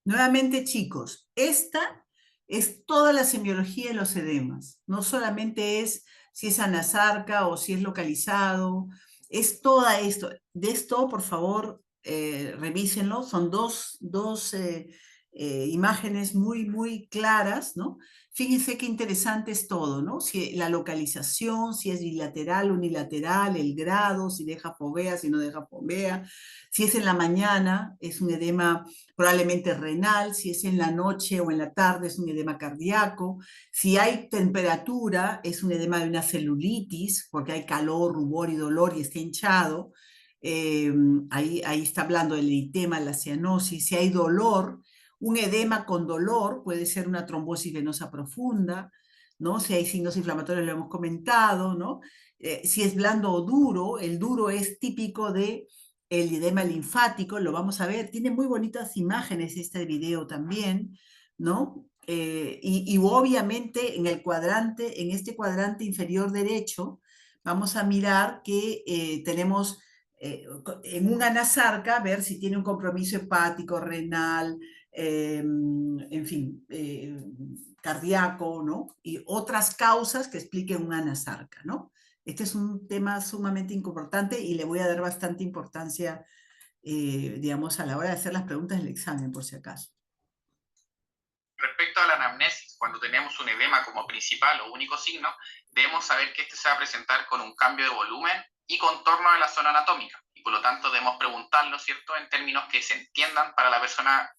Nuevamente, chicos, esta es toda la semiología de los edemas. No solamente es si es anasarca o si es localizado, es toda esto. De esto, por favor, revísenlo. Son dos imágenes muy, muy claras, ¿no? Fíjense qué interesante es todo, ¿no? Si la localización, si es bilateral, unilateral, el grado, si deja fovea, si no deja fovea. Si es en la mañana, es un edema probablemente renal, si es en la noche o en la tarde es un edema cardíaco, si hay temperatura es un edema de una celulitis, porque hay calor, rubor y dolor y está hinchado, ahí está hablando del eritema, la cianosis, si hay dolor, un edema con dolor puede ser una trombosis venosa profunda, ¿no? Si hay signos inflamatorios lo hemos comentado, ¿no? Si es blando o duro, el duro es típico de el edema linfático, lo vamos a ver, tiene muy bonitas imágenes este video también, ¿no? Y obviamente en el cuadrante, en este cuadrante inferior derecho, vamos a mirar que tenemos en un anasarca, ver si tiene un compromiso hepático, renal, en fin, cardíaco, ¿no? Y otras causas que expliquen un anasarca, ¿no? Este es un tema sumamente importante y le voy a dar bastante importancia, digamos, a la hora de hacer las preguntas del examen, por si acaso. Respecto a la anamnesis, cuando tenemos un edema como principal o único signo, debemos saber que este se va a presentar con un cambio de volumen y contorno de la zona anatómica. Y por lo tanto debemos preguntarlo, ¿cierto?, en términos que se entiendan para la persona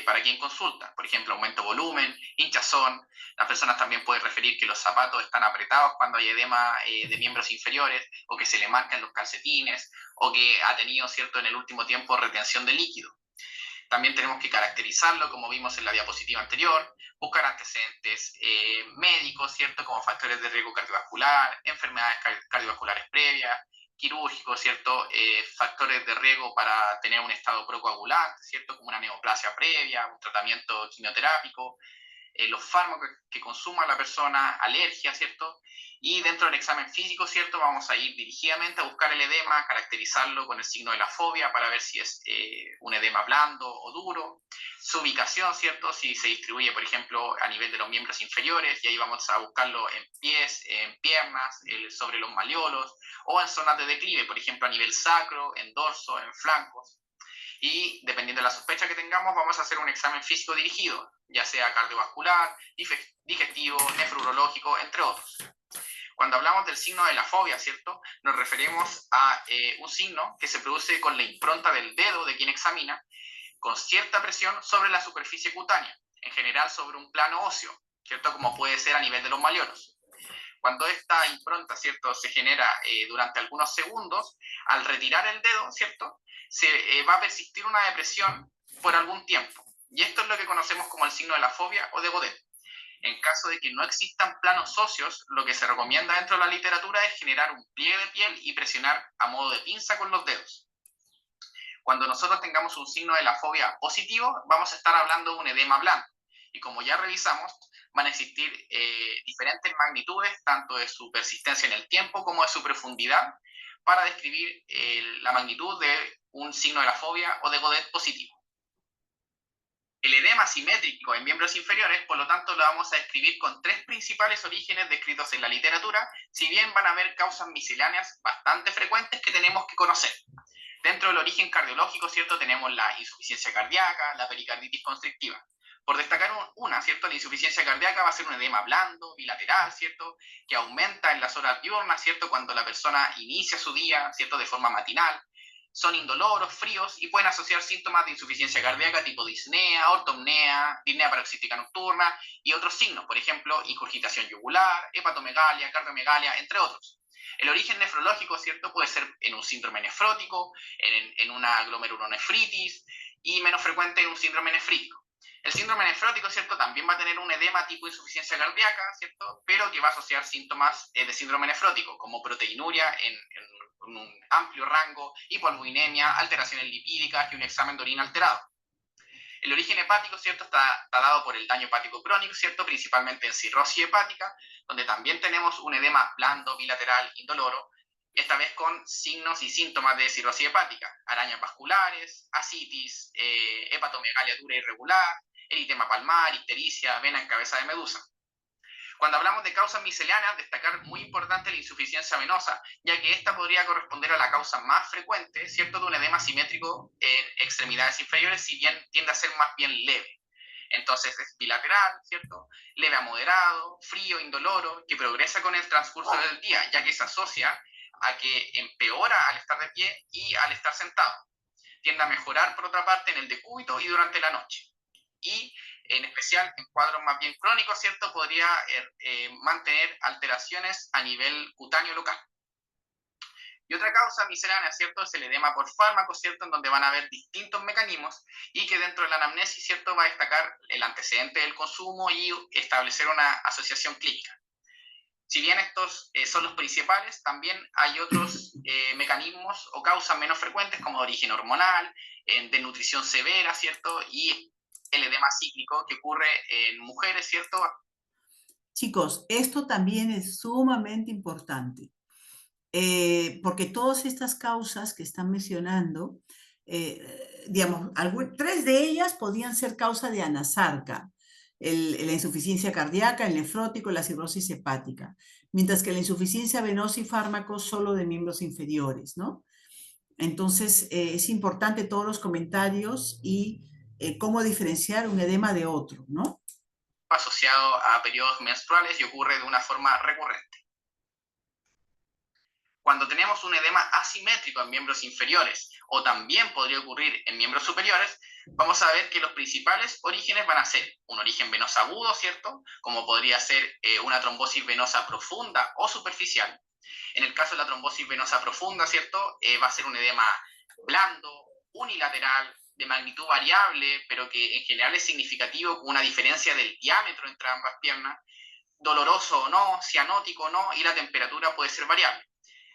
para quien consulta. Por ejemplo, aumento de volumen, hinchazón. Las personas también pueden referir que los zapatos están apretados cuando hay edema de miembros inferiores, o que se le marcan los calcetines, o que ha tenido, ¿cierto?, en el último tiempo retención de líquido. También tenemos que caracterizarlo, como vimos en la diapositiva anterior, buscar antecedentes médicos, ¿cierto?, como factores de riesgo cardiovascular, enfermedades cardiovasculares previas, quirúrgicos, ¿cierto?, factores de riesgo para tener un estado procoagulante, ¿cierto?, como una neoplasia previa, un tratamiento quimioterápico, los fármacos que consuma la persona, alergia, ¿cierto? Y dentro del examen físico, ¿cierto? Vamos a ir dirigidamente a buscar el edema, caracterizarlo con el signo de la fobia para ver si es un edema blando o duro. Su ubicación, ¿cierto? Si se distribuye, por ejemplo, a nivel de los miembros inferiores, y ahí vamos a buscarlo en pies, en piernas, sobre los malleolos, o en zonas de declive, por ejemplo, a nivel sacro, en dorso, en flancos. Y dependiendo de la sospecha que tengamos, vamos a hacer un examen físico dirigido, ya sea cardiovascular, digestivo, nefrológico, entre otros. Cuando hablamos del signo de la fobia, ¿cierto?, nos referimos a un signo que se produce con la impronta del dedo de quien examina, con cierta presión sobre la superficie cutánea, en general sobre un plano óseo, ¿cierto?, como puede ser a nivel de los malleolos. Cuando esta impronta, ¿cierto?, se genera durante algunos segundos, al retirar el dedo, ¿cierto?, va a persistir una depresión por algún tiempo. Y esto es lo que conocemos como el signo de la fobia o de Godet. En caso de que no existan planos óseos, lo que se recomienda dentro de la literatura es generar un pliegue de piel y presionar a modo de pinza con los dedos. Cuando nosotros tengamos un signo de la fobia positivo, vamos a estar hablando de un edema blando. Y como ya revisamos, van a existir diferentes magnitudes, tanto de su persistencia en el tiempo como de su profundidad, para describir la magnitud de un signo de la fobia o de Godet positivo. El edema simétrico en miembros inferiores, por lo tanto, lo vamos a describir con tres principales orígenes descritos en la literatura, si bien van a haber causas misceláneas bastante frecuentes que tenemos que conocer. Dentro del origen cardiológico, ¿cierto?, tenemos la insuficiencia cardíaca, la pericarditis constrictiva. Por destacar una, ¿cierto?, la insuficiencia cardíaca va a ser un edema blando, bilateral, ¿cierto?, que aumenta en las horas diurnas, ¿cierto?, cuando la persona inicia su día, ¿cierto?, de forma matinal. Son indoloros, fríos y pueden asociar síntomas de insuficiencia cardíaca tipo disnea, ortopnea, disnea paroxística nocturna y otros signos, por ejemplo, ingurgitación yugular, hepatomegalia, cardiomegalia, entre otros. El origen nefrológico, ¿cierto?, puede ser en un síndrome nefrótico, en una glomerulonefritis y menos frecuente en un síndrome nefrítico. El síndrome nefrótico, ¿cierto?, también va a tener un edema tipo insuficiencia cardíaca, ¿cierto?, pero que va a asociar síntomas de síndrome nefrótico, como proteinuria en un amplio rango, hipoalbuminemia, alteraciones lipídicas y un examen de orina alterado. El origen hepático, ¿cierto?, está dado por el daño hepático crónico, ¿cierto?, principalmente en cirrosis hepática, donde también tenemos un edema blando, bilateral, indoloro, esta vez con signos y síntomas de cirrosis hepática, arañas vasculares, ascitis, hepatomegalia dura e irregular, eritema palmar, ictericia, vena en cabeza de medusa. Cuando hablamos de causas misceláneas, destacar muy importante la insuficiencia venosa, ya que esta podría corresponder a la causa más frecuente, ¿cierto?, de un edema simétrico en extremidades inferiores, si bien tiende a ser más bien leve. Entonces es bilateral, ¿cierto?, leve a moderado, frío, indoloro, que progresa con el transcurso del día, ya que se asocia a que empeora al estar de pie y al estar sentado. Tiende a mejorar, por otra parte, en el decúbito y durante la noche. Y en especial en cuadros más bien crónicos, ¿cierto?, podría mantener alteraciones a nivel cutáneo local. Y otra causa miscelánea, ¿cierto?, es el edema por fármacos, ¿cierto?, en donde van a haber distintos mecanismos y que dentro de la anamnesis, ¿cierto?, va a destacar el antecedente del consumo y establecer una asociación clínica. Si bien estos son los principales, también hay otros mecanismos o causas menos frecuentes como de origen hormonal, de nutrición severa, ¿cierto?, y el edema cíclico que ocurre en mujeres, ¿cierto? Chicos, esto también es sumamente importante, porque todas estas causas que están mencionando, digamos, tres de ellas podían ser causa de anasarca, la insuficiencia cardíaca, el nefrótico, la cirrosis hepática, mientras que la insuficiencia venosa y fármacos solo de miembros inferiores, ¿no? Entonces, es importante todos los comentarios y cómo diferenciar un edema de otro, ¿no? Asociado a periodos menstruales y ocurre de una forma recurrente. Cuando tenemos un edema asimétrico en miembros inferiores o también podría ocurrir en miembros superiores, vamos a ver que los principales orígenes van a ser un origen venoso agudo, ¿cierto?, como podría ser una trombosis venosa profunda o superficial. En el caso de la trombosis venosa profunda, ¿cierto?, va a ser un edema blando, unilateral, de magnitud variable, pero que en general es significativo con una diferencia del diámetro entre ambas piernas, doloroso o no, cianótico o no, y la temperatura puede ser variable.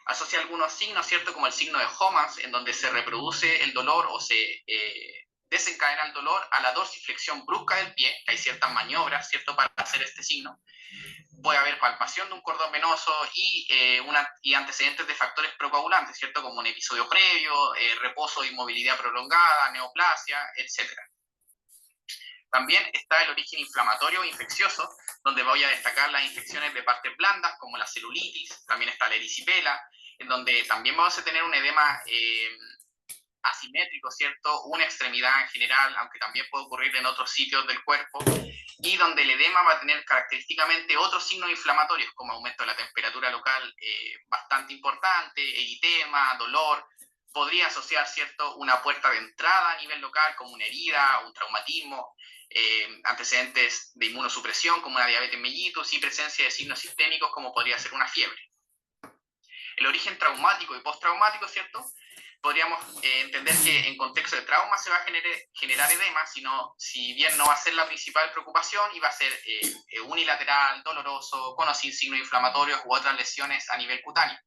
Asocia algunos signos, ¿cierto?, como el signo de Homans, en donde se reproduce el dolor o se desencadena el dolor a la dorsiflexión brusca del pie, que hay ciertas maniobras, ¿cierto?, para hacer este signo. Puede haber palpación de un cordón venoso y antecedentes de factores procoagulantes, ¿cierto?, como un episodio previo, reposo de inmovilidad prolongada, neoplasia, etc. También está el origen inflamatorio o infeccioso, donde voy a destacar las infecciones de partes blandas, como la celulitis, también está la erisipela, en donde también vamos a tener un edema asimétrico, ¿cierto?, una extremidad en general, aunque también puede ocurrir en otros sitios del cuerpo, y donde el edema va a tener característicamente otros signos inflamatorios, como aumento de la temperatura local bastante importante, eritema, dolor. Podría asociar, ¿cierto?, una puerta de entrada a nivel local, como una herida, un traumatismo, antecedentes de inmunosupresión, como una diabetes mellitus, y presencia de signos sistémicos, como podría ser una fiebre. El origen traumático y postraumático, ¿cierto?, podríamos entender que en contexto de trauma se va a generar edema, si bien no va a ser la principal preocupación y va a ser unilateral, doloroso, con o sin signos inflamatorios u otras lesiones a nivel cutáneo.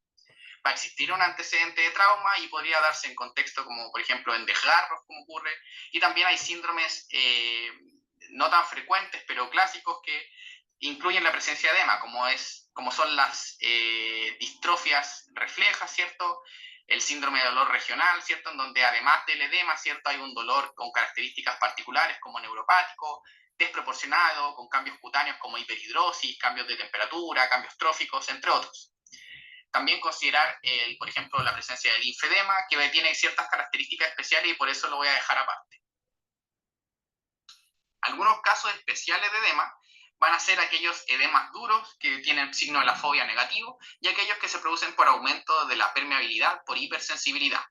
Va a existir un antecedente de trauma y podría darse en contexto como, por ejemplo, en desgarros, como ocurre, y también hay síndromes no tan frecuentes, pero clásicos, que incluyen la presencia de edema, como son las distrofias reflejas, ¿cierto?, el síndrome de dolor regional, ¿cierto?, en donde además del edema, ¿cierto?, hay un dolor con características particulares como neuropático, desproporcionado, con cambios cutáneos como hiperhidrosis, cambios de temperatura, cambios tróficos, entre otros. También considerar, por ejemplo, la presencia del linfedema, que tiene ciertas características especiales y por eso lo voy a dejar aparte. Algunos casos especiales de edema van a ser aquellos edemas duros que tienen signo de la fobia negativo y aquellos que se producen por aumento de la permeabilidad por hipersensibilidad.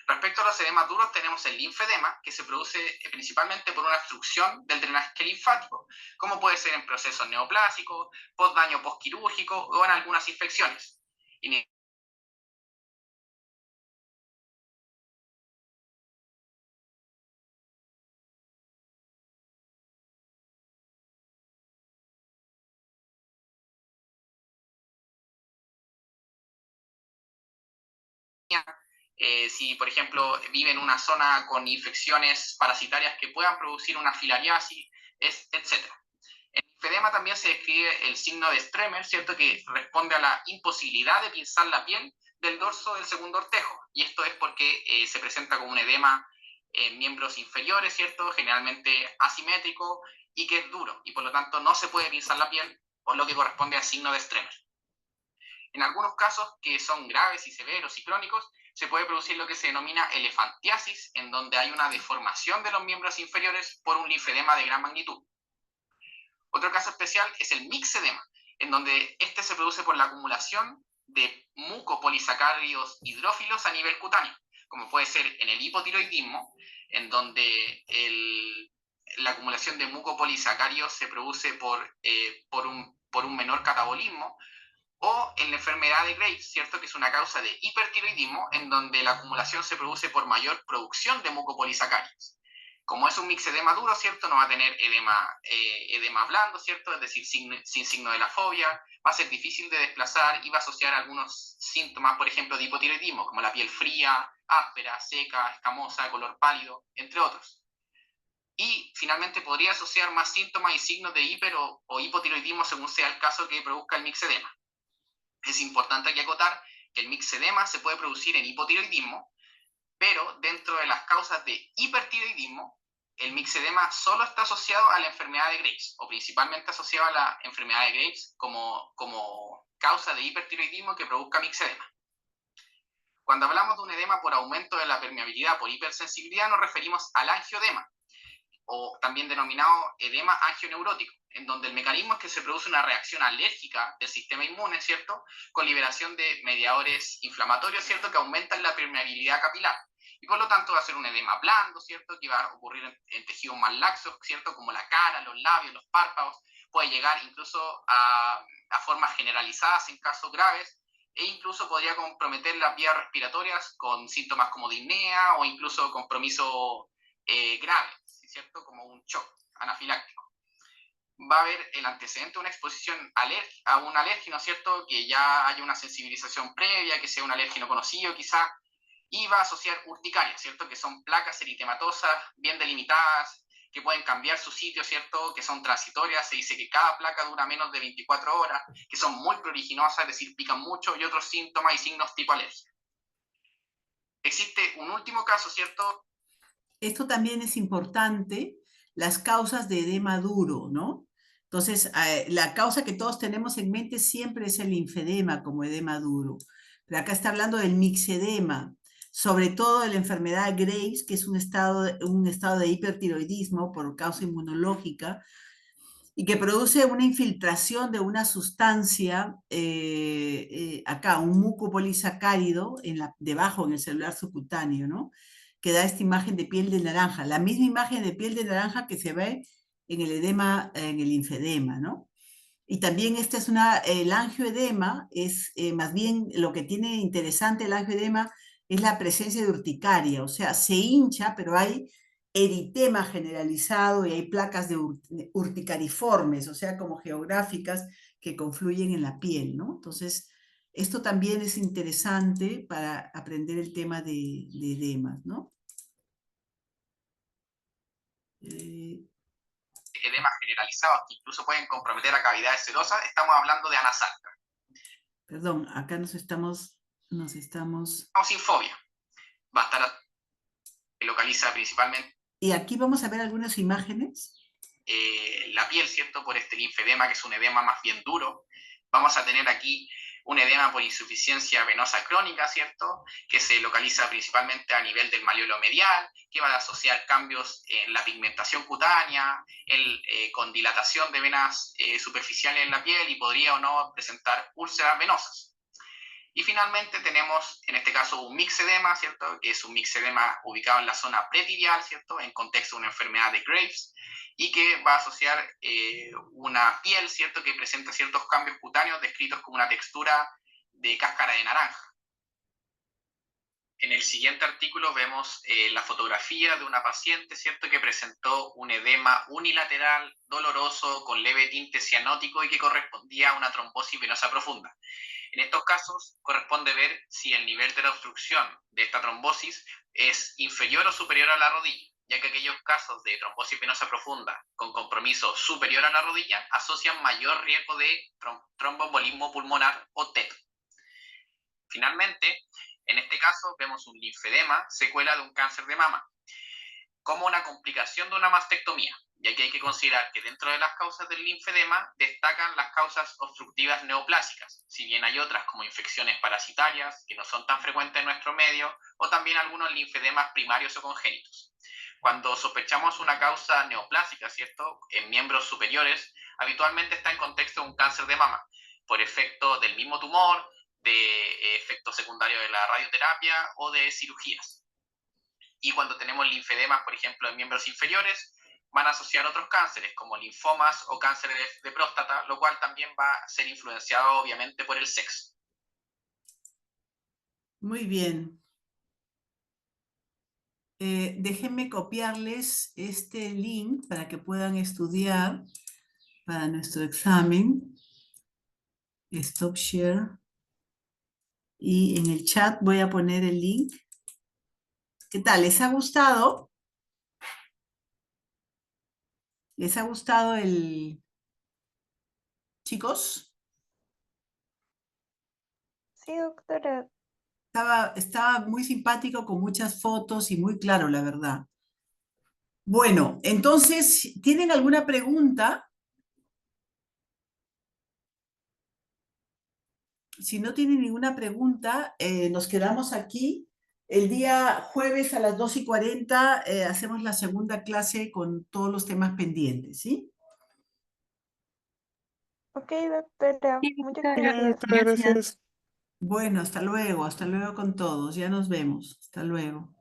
Respecto a los edemas duros tenemos el linfedema, que se produce principalmente por una obstrucción del drenaje linfático, como puede ser en procesos neoplásicos, postdaño postquirúrgico o en algunas infecciones. si, por ejemplo, vive en una zona con infecciones parasitarias que puedan producir una filariasis, etc. En el linfedema también se describe el signo de Stremer, ¿cierto?, que responde a la imposibilidad de pinzar la piel del dorso del segundo ortejo. Y esto es porque se presenta como un edema en miembros inferiores, ¿cierto?, generalmente asimétrico y que es duro, y por lo tanto no se puede pinzar la piel, por lo que corresponde al signo de Stremer. En algunos casos que son graves y severos y crónicos, se puede producir lo que se denomina elefantiasis, en donde hay una deformación de los miembros inferiores por un linfedema de gran magnitud. Otro caso especial es el mixedema, en donde este se produce por la acumulación de mucopolisacáridos hidrófilos a nivel cutáneo, como puede ser en el hipotiroidismo, en donde la acumulación de mucopolisacáridos se produce por un menor catabolismo, o en la enfermedad de Graves, ¿cierto?, que es una causa de hipertiroidismo, en donde la acumulación se produce por mayor producción de mucopolisacáridos. Como es un mixedema duro, ¿cierto?, no va a tener edema blando, ¿cierto?, es decir, sin signo de la fobia, va a ser difícil de desplazar y va a asociar algunos síntomas, por ejemplo, de hipotiroidismo, como la piel fría, áspera, seca, escamosa, color pálido, entre otros. Y finalmente podría asociar más síntomas y signos de hiper o hipotiroidismo según sea el caso que produzca el mixedema. Es importante aquí acotar que el mixedema se puede producir en hipotiroidismo, pero dentro de las causas de hipertiroidismo, el mixedema solo está asociado a la enfermedad de Graves, o principalmente asociado a la enfermedad de Graves como causa de hipertiroidismo que produzca mixedema. Cuando hablamos de un edema por aumento de la permeabilidad por hipersensibilidad, nos referimos al angioedema, o también denominado edema angioneurótico, en donde el mecanismo es que se produce una reacción alérgica del sistema inmune, ¿cierto?, con liberación de mediadores inflamatorios, ¿cierto?, que aumentan la permeabilidad capilar. Y por lo tanto va a ser un edema blando, ¿cierto?, que va a ocurrir en tejidos más laxos, ¿cierto?, como la cara, los labios, los párpados. Puede llegar incluso a formas generalizadas en casos graves, e incluso podría comprometer las vías respiratorias con síntomas como disnea o incluso compromiso grave, ¿cierto?, como un shock anafiláctico. Va a haber el antecedente de una exposición a un alérgeno, ¿cierto?, que ya haya una sensibilización previa, que sea un alérgeno conocido quizá, y va a asociar urticaria, ¿cierto?, que son placas eritematosas bien delimitadas, que pueden cambiar su sitio, ¿cierto?, que son transitorias. Se dice que cada placa dura menos de 24 horas, que son muy pruriginosas, es decir, pican mucho, y otros síntomas y signos tipo alergia. Existe un último caso, ¿cierto? Esto también es importante, las causas de edema duro, ¿no? Entonces, la causa que todos tenemos en mente siempre es el linfedema como edema duro. Pero acá está hablando del mixedema, sobre todo de la enfermedad Graves, que es un estado de hipertiroidismo por causa inmunológica y que produce una infiltración de una sustancia, acá, un mucopolisacárido debajo en el celular subcutáneo, ¿no?, que da esta imagen de piel de naranja, la misma imagen de piel de naranja que se ve en el edema, en el linfedema, ¿no? Y también el angioedema es más bien lo que tiene interesante el angioedema es la presencia de urticaria, o sea, se hincha, pero hay eritema generalizado y hay placas de urticariformes, o sea, como geográficas que confluyen en la piel, ¿no? Entonces, esto también es interesante para aprender el tema de edemas, ¿no? Edemas generalizados que incluso pueden comprometer a cavidades serosas, estamos hablando de anasalca. Perdón, acá nos estamos... O sin fobia. Va a estar, localiza principalmente Y aquí vamos a ver algunas imágenes. La piel, ¿cierto?, por este linfedema, que es un edema más bien duro. Vamos a tener aquí un edema por insuficiencia venosa crónica, ¿cierto?, que se localiza principalmente a nivel del malleolo medial, que va a asociar cambios en la pigmentación cutánea, con dilatación de venas superficiales en la piel, y podría o no presentar úlceras venosas. Y finalmente tenemos, en este caso, un mixedema, ¿cierto?, que es un mixedema ubicado en la zona pretibial, ¿cierto?, en contexto de una enfermedad de Graves, y que va a asociar una piel, ¿cierto?, que presenta ciertos cambios cutáneos descritos como una textura de cáscara de naranja. En el siguiente artículo vemos la fotografía de una paciente, ¿cierto?, que presentó un edema unilateral, doloroso, con leve tinte cianótico y que correspondía a una trombosis venosa profunda. En estos casos, corresponde ver si el nivel de la obstrucción de esta trombosis es inferior o superior a la rodilla, ya que aquellos casos de trombosis venosa profunda con compromiso superior a la rodilla asocian mayor riesgo de tromboembolismo pulmonar o TEP. Finalmente, en este caso vemos un linfedema, secuela de un cáncer de mama, como una complicación de una mastectomía, ya que hay que considerar que dentro de las causas del linfedema destacan las causas obstructivas neoplásicas, si bien hay otras como infecciones parasitarias, que no son tan frecuentes en nuestro medio, o también algunos linfedemas primarios o congénitos. Cuando sospechamos una causa neoplásica, ¿cierto?, en miembros superiores, habitualmente está en contexto de un cáncer de mama, por efecto del mismo tumor, de efectos secundarios de la radioterapia o de cirugías. Y cuando tenemos linfedemas, por ejemplo, en miembros inferiores, van a asociar otros cánceres, como linfomas o cánceres de próstata, lo cual también va a ser influenciado, obviamente, por el sexo. Muy bien. Déjenme copiarles este link para que puedan estudiar para nuestro examen. Stop share. Y en el chat voy a poner el link. ¿Qué tal? ¿Les ha gustado? ¿Les ha gustado el... chicos? Sí, doctora. Estaba muy simpático, con muchas fotos y muy claro, la verdad. Bueno, entonces, ¿tienen alguna pregunta? Si no tienen ninguna pregunta, nos quedamos aquí. El día jueves a las 2:40 hacemos la segunda clase con todos los temas pendientes, ¿sí? Ok, doctora. Sí, Muchas doctora, gracias. Muchas gracias. Bueno, hasta luego con todos. Ya nos vemos. Hasta luego.